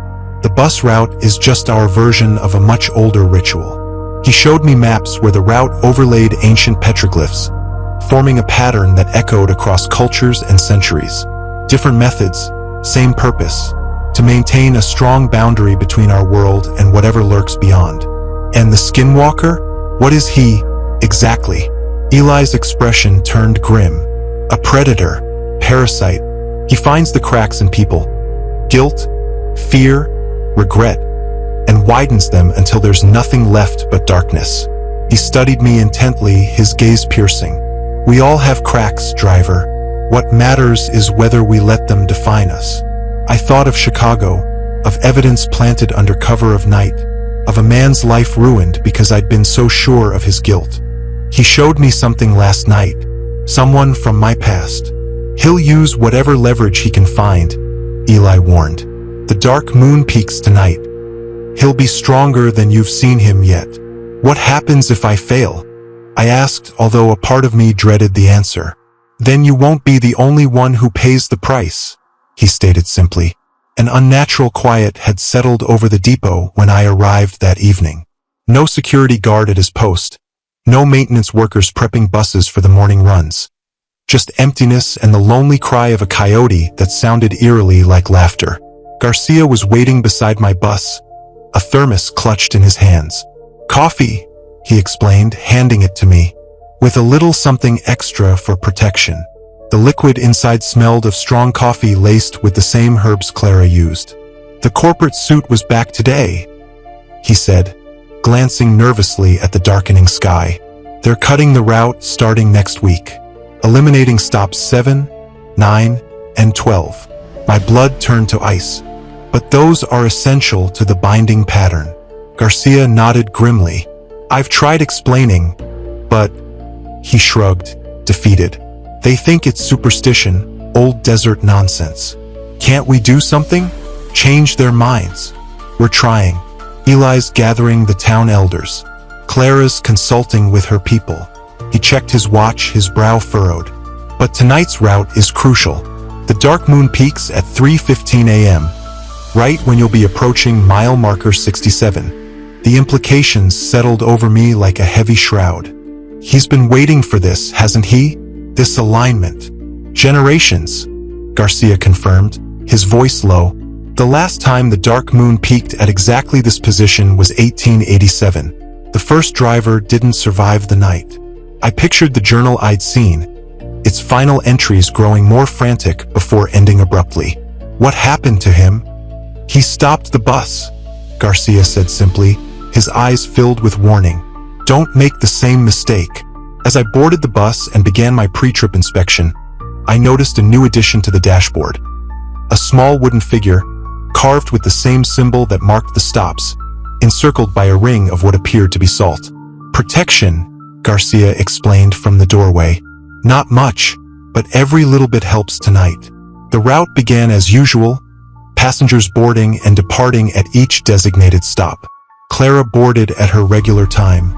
S1: The bus route is just our version of a much older ritual. He showed me maps where the route overlaid ancient petroglyphs, forming a pattern that echoed across cultures and centuries. Different methods, same purpose, to maintain a strong boundary between our world and whatever lurks beyond. And the skinwalker? What is he, exactly? Eli's expression turned grim. A predator, parasite. He finds the cracks in people. Guilt, fear, regret, and widens them until there's nothing left but darkness. He studied me intently, his gaze piercing. We all have cracks, driver. What matters is whether we let them define us. I thought of Chicago, of evidence planted under cover of night, of a man's life ruined because I'd been so sure of his guilt. He showed me something last night, someone from my past. He'll use whatever leverage he can find, Eli warned. The dark moon peaks tonight. He'll be stronger than you've seen him yet. What happens if I fail? I asked, although a part of me dreaded the answer. Then you won't be the only one who pays the price, he stated simply. An unnatural quiet had settled over the depot when I arrived that evening. No security guard at his post. No maintenance workers prepping buses for the morning runs. Just emptiness and the lonely cry of a coyote that sounded eerily like laughter. Garcia was waiting beside my bus, a thermos clutched in his hands. Coffee, he explained, handing it to me, with a little something extra for protection. The liquid inside smelled of strong coffee laced with the same herbs Clara used. The corporate suit was back today, he said, glancing nervously at the darkening sky. They're cutting the route starting next week, eliminating stops 7, 9, and 12. My blood turned to ice. But those are essential to the binding pattern. Garcia nodded grimly. I've tried explaining, but... He shrugged, defeated. They think it's superstition, old desert nonsense. Can't we do something? Change their minds. We're trying. Eli's gathering the town elders. Clara's consulting with her people. He checked his watch, his brow furrowed. But tonight's route is crucial. The dark moon peaks at 3:15 a.m., right when you'll be approaching mile marker 67. The implications settled over me like a heavy shroud. He's been waiting for this, hasn't he? This alignment. Generations, Garcia confirmed, his voice low. The last time the dark moon peaked at exactly this position was 1887. The first driver didn't survive the night. I pictured the journal I'd seen, its final entries growing more frantic before ending abruptly. What happened to him? He stopped the bus, Garcia said simply, his eyes filled with warning. Don't make the same mistake. As I boarded the bus and began my pre-trip inspection, I noticed a new addition to the dashboard. A small wooden figure, carved with the same symbol that marked the stops, encircled by a ring of what appeared to be salt. Protection, Garcia explained from the doorway. Not much, but every little bit helps tonight. The route began as usual, passengers boarding and departing at each designated stop. Clara boarded at her regular time,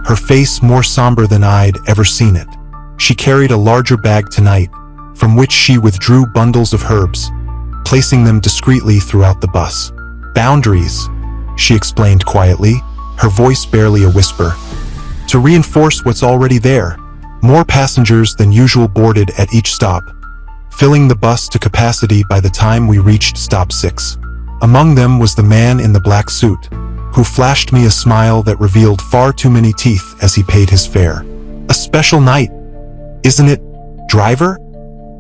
S1: her face more somber than I'd ever seen it. She carried a larger bag tonight, from which she withdrew bundles of herbs, placing them discreetly throughout the bus. Boundaries, she explained quietly, her voice barely a whisper. To reinforce what's already there, more passengers than usual boarded at each stop, filling the bus to capacity by the time we reached stop 6. Among them was the man in the black suit, who flashed me a smile that revealed far too many teeth as he paid his fare. A special night, isn't it, driver?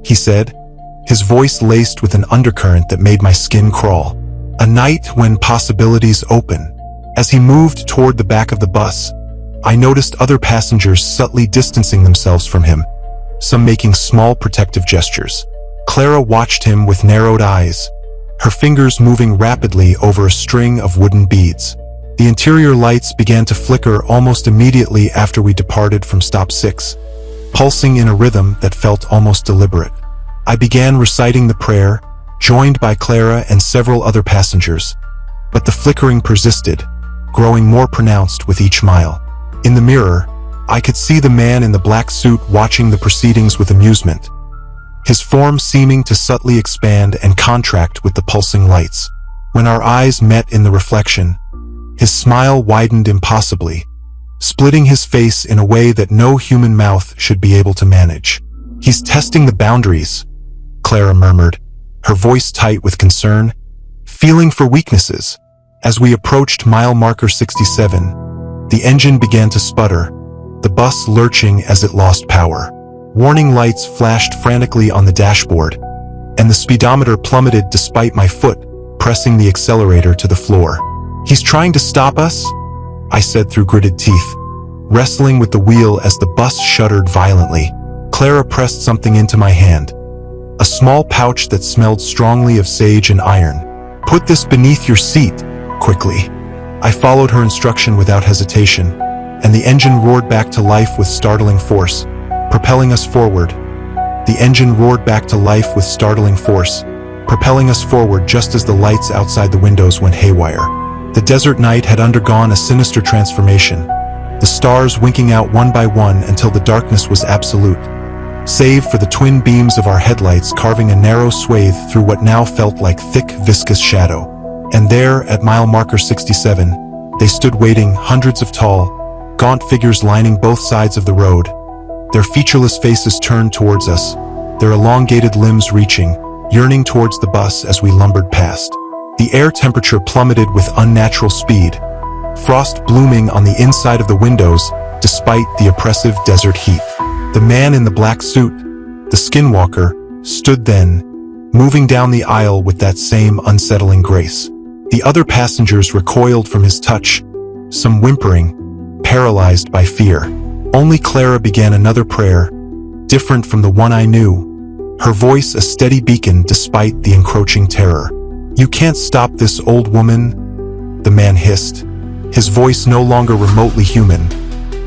S1: He said, his voice laced with an undercurrent that made my skin crawl. A night when possibilities open. As he moved toward the back of the bus, I noticed other passengers subtly distancing themselves from him, some making small protective gestures. Clara watched him with narrowed eyes, her fingers moving rapidly over a string of wooden beads. The interior lights began to flicker almost immediately after we departed from stop 6, pulsing in a rhythm that felt almost deliberate. I began reciting the prayer, joined by Clara and several other passengers, but the flickering persisted, growing more pronounced with each mile. In the mirror, I could see the man in the black suit watching the proceedings with amusement, his form seeming to subtly expand and contract with the pulsing lights. When our eyes met in the reflection, his smile widened impossibly, splitting his face in a way that no human mouth should be able to manage. "He's testing the boundaries," Clara murmured, her voice tight with concern, feeling for weaknesses. As we approached mile marker 67, the engine began to sputter, the bus lurching as it lost power. Warning lights flashed frantically on the dashboard, and the speedometer plummeted despite my foot pressing the accelerator to the floor. "He's trying to stop us?" I said through gritted teeth, wrestling with the wheel as the bus shuddered violently. Clara pressed something into my hand, a small pouch that smelled strongly of sage and iron. "Put this beneath your seat, quickly." I followed her instruction without hesitation, and the engine roared back to life with startling force, propelling us forward. The engine roared back to life with startling force, propelling us forward just as the lights outside the windows went haywire. The desert night had undergone a sinister transformation, the stars winking out one by one until the darkness was absolute, save for the twin beams of our headlights carving a narrow swathe through what now felt like thick, viscous shadow. And there, at mile marker 67, they stood waiting, hundreds of tall, gaunt figures lining both sides of the road, their featureless faces turned towards us, their elongated limbs reaching, yearning towards the bus as we lumbered past. The air temperature plummeted with unnatural speed, frost blooming on the inside of the windows despite the oppressive desert heat. The man in the black suit, the skinwalker, stood then, moving down the aisle with that same unsettling grace. The other passengers recoiled from his touch, some whimpering, paralyzed by fear. Only Clara began another prayer, different from the one I knew, her voice a steady beacon despite the encroaching terror. "You can't stop this, old woman," the man hissed, his voice no longer remotely human,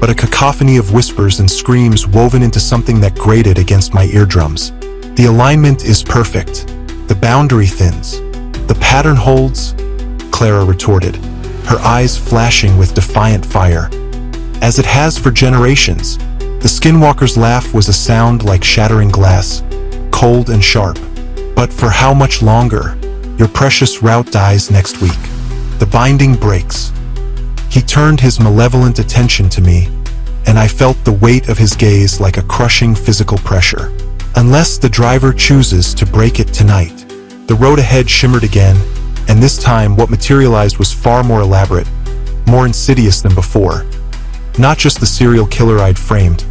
S1: but a cacophony of whispers and screams woven into something that grated against my eardrums. "The alignment is perfect. The boundary thins. The pattern holds," Clara retorted, her eyes flashing with defiant fire. "As it has for generations." The skinwalker's laugh was a sound like shattering glass, cold and sharp. "But for how much longer? Your precious route dies next week. The binding breaks." He turned his malevolent attention to me, and I felt the weight of his gaze like a crushing physical pressure. "Unless the driver chooses to break it tonight." The road ahead shimmered again, and this time what materialized was far more elaborate, more insidious than before. Not just the serial killer I'd framed,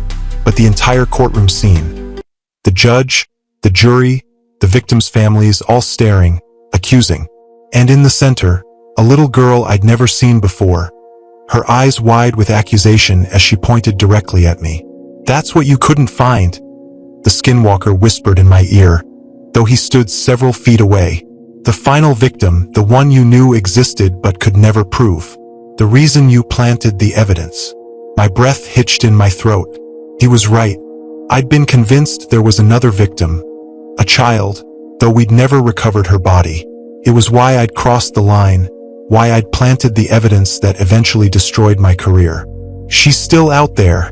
S1: but the entire courtroom scene. The judge, the jury, the victims' families all staring, accusing. And in the center, a little girl I'd never seen before, her eyes wide with accusation as she pointed directly at me. "That's what you couldn't find," the skinwalker whispered in my ear, though he stood several feet away. "The final victim, the one you knew existed but could never prove. The reason you planted the evidence." My breath hitched in my throat. He was right. I'd been convinced there was another victim, a child, though we'd never recovered her body. It was why I'd crossed the line, why I'd planted the evidence that eventually destroyed my career. "She's still out there,"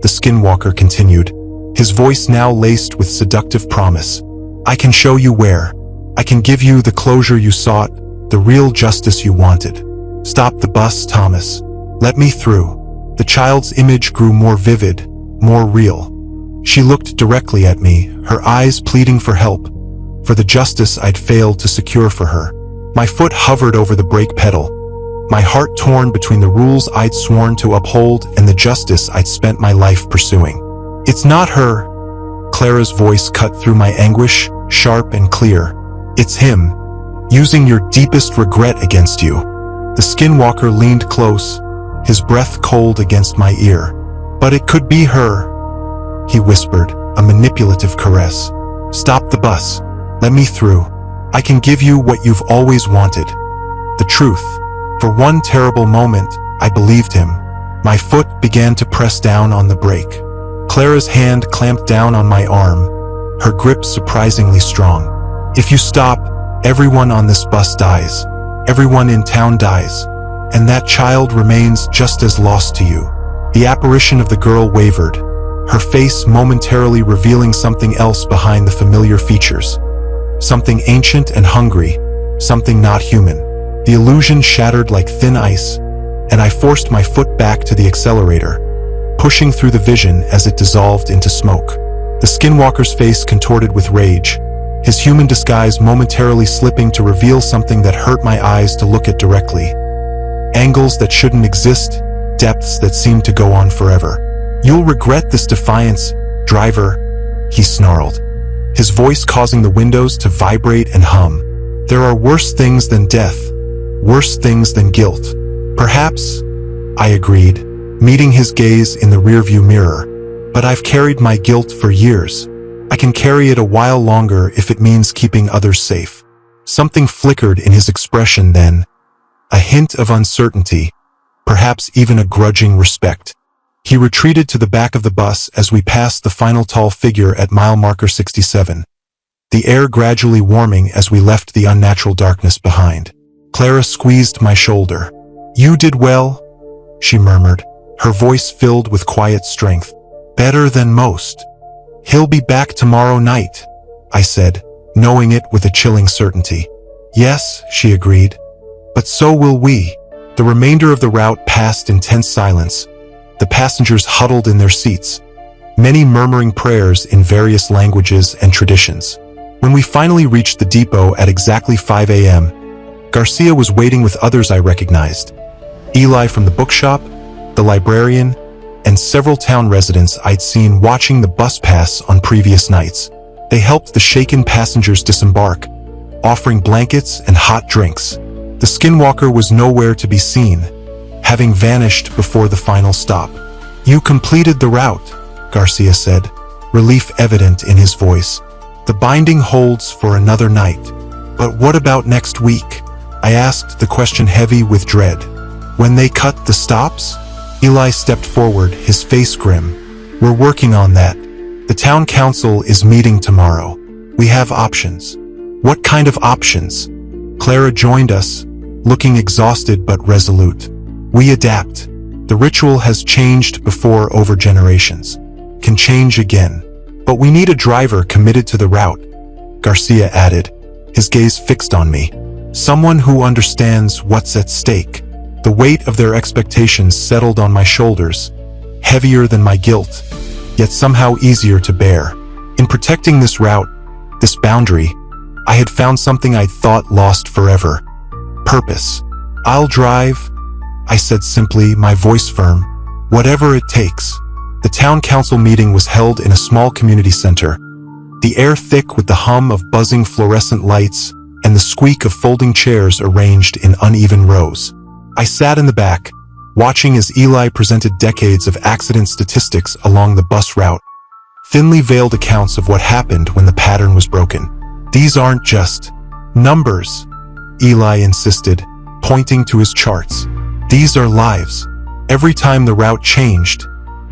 S1: the skinwalker continued, his voice now laced with seductive promise. "I can show you where. I can give you the closure you sought, the real justice you wanted." "Stop the bus, Thomas. Let me through." The child's image grew more vivid, more real. She looked directly at me, her eyes pleading for help, for the justice I'd failed to secure for her. My foot hovered over the brake pedal, my heart torn between the rules I'd sworn to uphold and the justice I'd spent my life pursuing. "It's not her," Clara's voice cut through my anguish, sharp and clear. "It's him, using your deepest regret against you." The skinwalker leaned close, his breath cold against my ear. "But it could be her," he whispered, a manipulative caress. "Stop the bus. Let me through. I can give you what you've always wanted. The truth." For one terrible moment, I believed him. My foot began to press down on the brake. Clara's hand clamped down on my arm, her grip surprisingly strong. "If you stop, everyone on this bus dies. Everyone in town dies. And that child remains just as lost to you. The apparition of the girl wavered, her face momentarily revealing something else behind the familiar features. Something ancient and hungry, something not human. The illusion shattered like thin ice, and I forced my foot back to the accelerator, pushing through the vision as it dissolved into smoke. The skinwalker's face contorted with rage, his human disguise momentarily slipping to reveal something that hurt my eyes to look at directly. Angles that shouldn't exist, depths that seemed to go on forever. "You'll regret this defiance, driver," he snarled, his voice causing the windows to vibrate and hum. "There are worse things than death, worse things than guilt." "Perhaps," I agreed, meeting his gaze in the rearview mirror. "But I've carried my guilt for years. I can carry it a while longer if it means keeping others safe." Something flickered in his expression then, a hint of uncertainty, perhaps even a grudging respect. He retreated to the back of the bus as we passed the final tall figure at mile marker 67, the air gradually warming as we left the unnatural darkness behind. Clara squeezed my shoulder. "You did well," she murmured, her voice filled with quiet strength. "Better than most." "He'll be back tomorrow night," I said, knowing it with a chilling certainty. "Yes," she agreed, "but so will we." The remainder of the route passed in tense silence, the passengers huddled in their seats, many murmuring prayers in various languages and traditions. When we finally reached the depot at exactly 5 a.m., Garcia was waiting with others I recognized. Eli from the bookshop, the librarian, and several town residents I'd seen watching the bus pass on previous nights. They helped the shaken passengers disembark, offering blankets and hot drinks. The skinwalker was nowhere to be seen, having vanished before the final stop. "You completed the route," Garcia said, relief evident in his voice. "The binding holds for another night. But what about next week?" I asked, the question heavy with dread. "When they cut the stops?" Eli stepped forward, his face grim. "We're working on that. The town council is meeting tomorrow. We have options." "What kind of options?" Clara joined us, looking exhausted but resolute. "We adapt. The ritual has changed before over generations. Can change again. But we need a driver committed to the route," Garcia added, his gaze fixed on me. "Someone who understands what's at stake." The weight of their expectations settled on my shoulders, heavier than my guilt, yet somehow easier to bear. In protecting this route, this boundary, I had found something I'd thought lost forever. Purpose. "I'll drive," I said simply, my voice firm. "Whatever it takes." The town council meeting was held in a small community center, the air thick with the hum of buzzing fluorescent lights and the squeak of folding chairs arranged in uneven rows. I sat in the back, watching as Eli presented decades of accident statistics along the bus route, thinly veiled accounts of what happened when the pattern was broken. "These aren't just numbers," Eli insisted, pointing to his charts. "These are lives. Every time the route changed,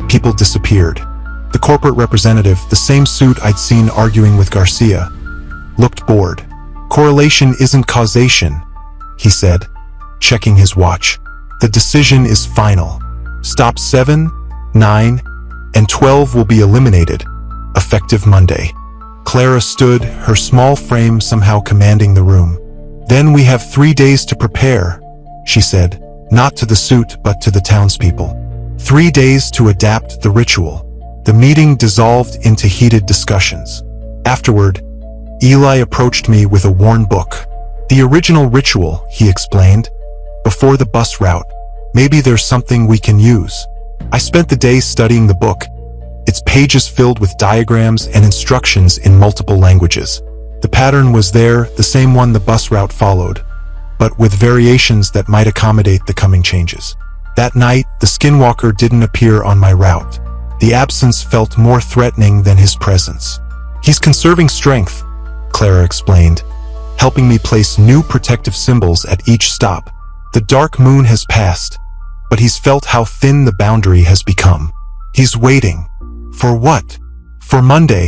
S1: people disappeared." The corporate representative, the same suit I'd seen arguing with Garcia, looked bored. "Correlation isn't causation," he said, checking his watch. "The decision is final. Stop 7, 9, and 12 will be eliminated, effective Monday." Clara stood, her small frame somehow commanding the room. "Then we have 3 days to prepare," she said, not to the suit but to the townspeople. 3 days to adapt the ritual. The meeting dissolved into heated discussions. Afterward, Eli approached me with a worn book. "The original ritual," he explained, "before the bus route. Maybe there's something we can use." I spent the day studying the book, its pages filled with diagrams and instructions in multiple languages. The pattern was there, the same one the bus route followed, but with variations that might accommodate the coming changes. That night, the skinwalker didn't appear on my route. The absence felt more threatening than his presence. "He's conserving strength," Clara explained, helping me place new protective symbols at each stop. "The dark moon has passed, but he's felt how thin the boundary has become. He's waiting." "For what?" "For Monday,"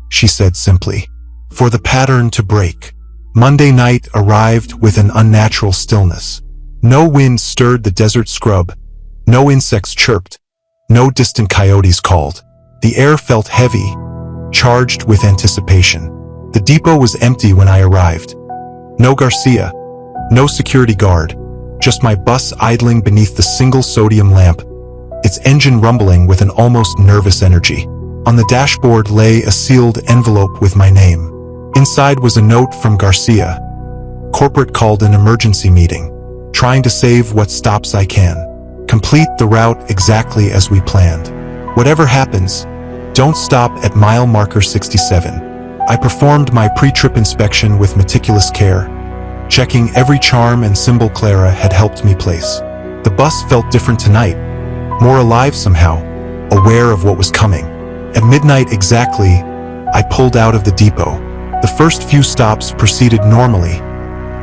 S1: she said simply. "For the pattern to break." Monday night arrived with an unnatural stillness. No wind stirred the desert scrub, no insects chirped, No distant coyotes called. The air felt heavy, charged with anticipation. The depot was empty when I arrived. No Garcia, no security guard, just my bus idling beneath the single sodium lamp, its engine rumbling with an almost nervous energy. On the dashboard lay a sealed envelope with my name. Inside was a note from Garcia. Corporate called an emergency meeting, trying to save what stops I can. Complete the route exactly as we planned. Whatever happens, don't stop at mile marker 67. I performed my pre-trip inspection with meticulous care, checking every charm and symbol Clara had helped me place. The bus felt different tonight, more alive somehow, aware of what was coming. At midnight exactly, I pulled out of the depot. The first few stops proceeded normally,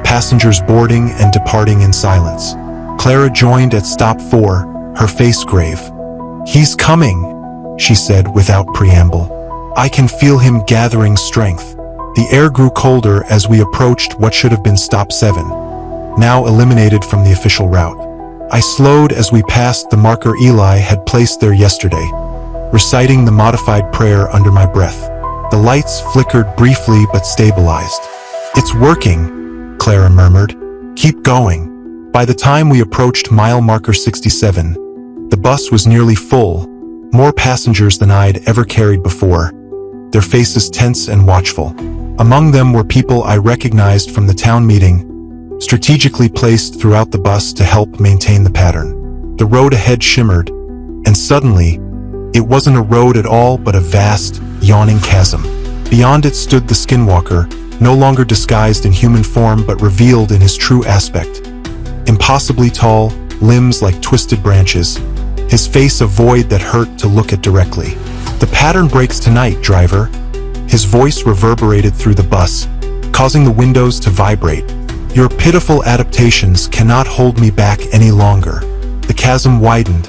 S1: passengers boarding and departing in silence. Clara joined at stop 4, her face grave. "He's coming," she said without preamble. I can feel him gathering strength. The air grew colder as we approached what should have been stop 7, now eliminated from the official route. I slowed as we passed the marker Eli had placed there yesterday, reciting the modified prayer under my breath. The lights flickered briefly but stabilized. "It's working," Clara murmured. "Keep going." By the time we approached mile marker 67, the bus was nearly full, more passengers than I'd ever carried before, their faces tense and watchful. Among them were people I recognized from the town meeting, strategically placed throughout the bus to help maintain the pattern. The road ahead shimmered, and suddenly, it wasn't a road at all but a vast, yawning chasm. Beyond it stood the skinwalker, no longer disguised in human form but revealed in his true aspect. Impossibly tall, limbs like twisted branches, his face a void that hurt to look at directly. "The pattern breaks tonight, driver." His voice reverberated through the bus, causing the windows to vibrate. "Your pitiful adaptations cannot hold me back any longer." The chasm widened,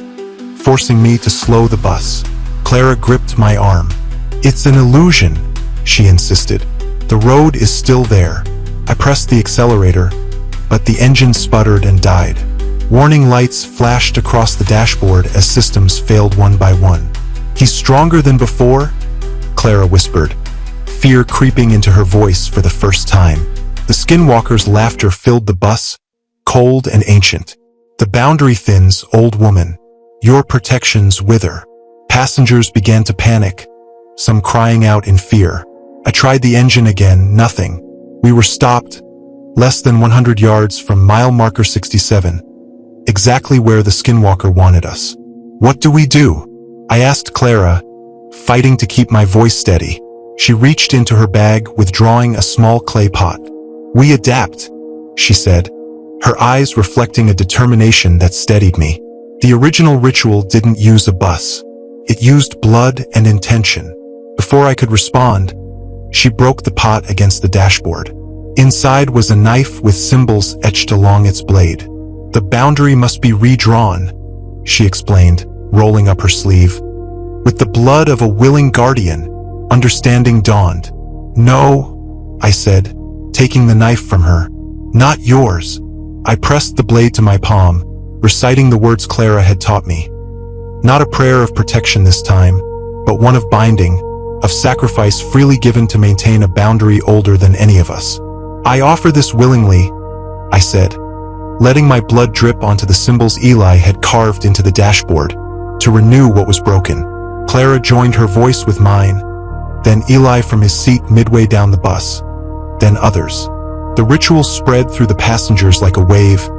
S1: forcing me to slow the bus. Clara gripped my arm. "It's an illusion," she insisted. "The road is still there." I pressed the accelerator, but the engine sputtered and died. Warning lights flashed across the dashboard as systems failed one by one. "He's stronger than before?" Clara whispered, fear creeping into her voice for the first time. The skinwalker's laughter filled the bus, cold and ancient. "The boundary thins, old woman. Your protections wither." Passengers began to panic, some crying out in fear. I tried the engine again, nothing. We were stopped, less than 100 yards from mile marker 67, exactly where the skinwalker wanted us. "What do we do?" I asked Clara, fighting to keep my voice steady. She reached into her bag, withdrawing a small clay pot. "We adapt," she said, her eyes reflecting a determination that steadied me. The original ritual didn't use a bus. It used blood and intention. Before I could respond, she broke the pot against the dashboard. Inside was a knife with symbols etched along its blade. "The boundary must be redrawn," she explained, rolling up her sleeve. "With the blood of a willing guardian." Understanding dawned. "No," I said, taking the knife from her. "Not yours." I pressed the blade to my palm, reciting the words Clara had taught me. Not a prayer of protection this time, but one of binding, of sacrifice freely given to maintain a boundary older than any of us. "I offer this willingly," I said, letting my blood drip onto the symbols Eli had carved into the dashboard, to renew what was broken. Clara joined her voice with mine, then Eli from his seat midway down the bus, then others. The ritual spread through the passengers like a wave,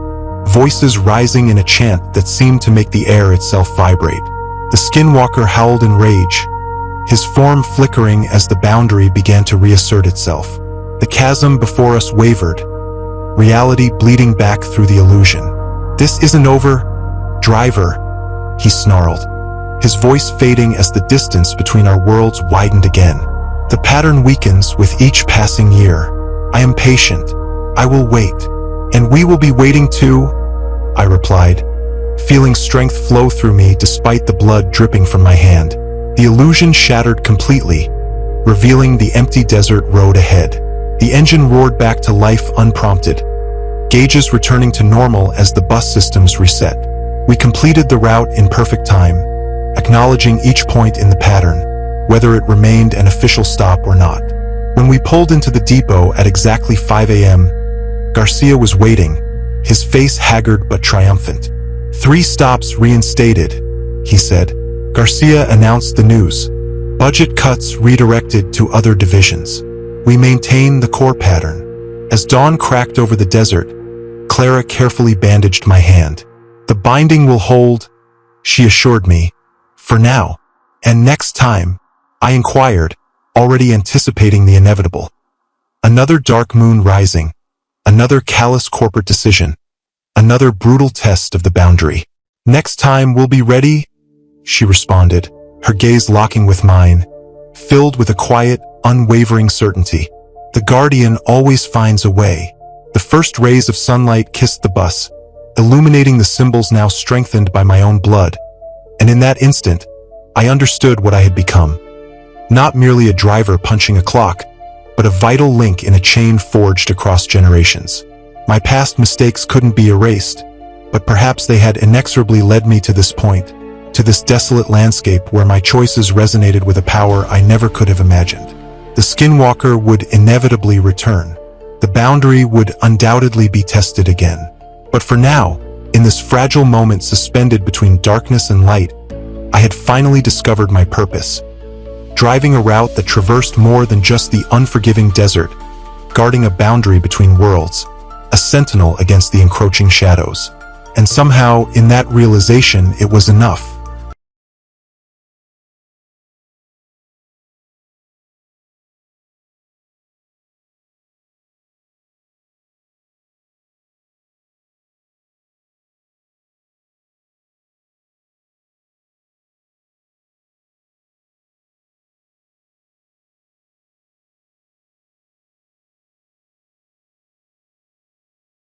S1: voices rising in a chant that seemed to make the air itself vibrate. The skinwalker howled in rage, his form flickering as the boundary began to reassert itself. The chasm before us wavered, reality bleeding back through the illusion. "This isn't over, driver," he snarled, his voice fading as the distance between our worlds widened again. "The pattern weakens with each passing year. I am patient. I will wait. And we will be waiting too," I replied, feeling strength flow through me despite the blood dripping from my hand. The illusion shattered completely, revealing the empty desert road ahead. The engine roared back to life unprompted, gauges returning to normal as the bus systems reset. We completed the route in perfect time, acknowledging each point in the pattern, whether it remained an official stop or not. When we pulled into the depot at exactly 5 a.m., Garcia was waiting, his face haggard but triumphant. 3 stops reinstated, he said. Garcia announced the news. Budget cuts redirected to other divisions. We maintain the core pattern. As dawn cracked over the desert, Clara carefully bandaged my hand. The binding will hold, she assured me, for now. And next time, I inquired, already anticipating the inevitable. Another dark moon rising, another callous corporate decision, another brutal test of the boundary. Next time we'll be ready, she responded, her gaze locking with mine, filled with a quiet, unwavering certainty. The Guardian always finds a way. The first rays of sunlight kissed the bus, illuminating the symbols now strengthened by my own blood. And in that instant, I understood what I had become. Not merely a driver punching a clock, but a vital link in a chain forged across generations. My past mistakes couldn't be erased, but perhaps they had inexorably led me to this point, to this desolate landscape where my choices resonated with a power I never could have imagined. The Skinwalker would inevitably return. The boundary would undoubtedly be tested again. But for now, in this fragile moment suspended between darkness and light, I had finally discovered my purpose. Driving a route that traversed more than just the unforgiving desert, guarding a boundary between worlds, a sentinel against the encroaching shadows. And somehow, in that realization, it was enough.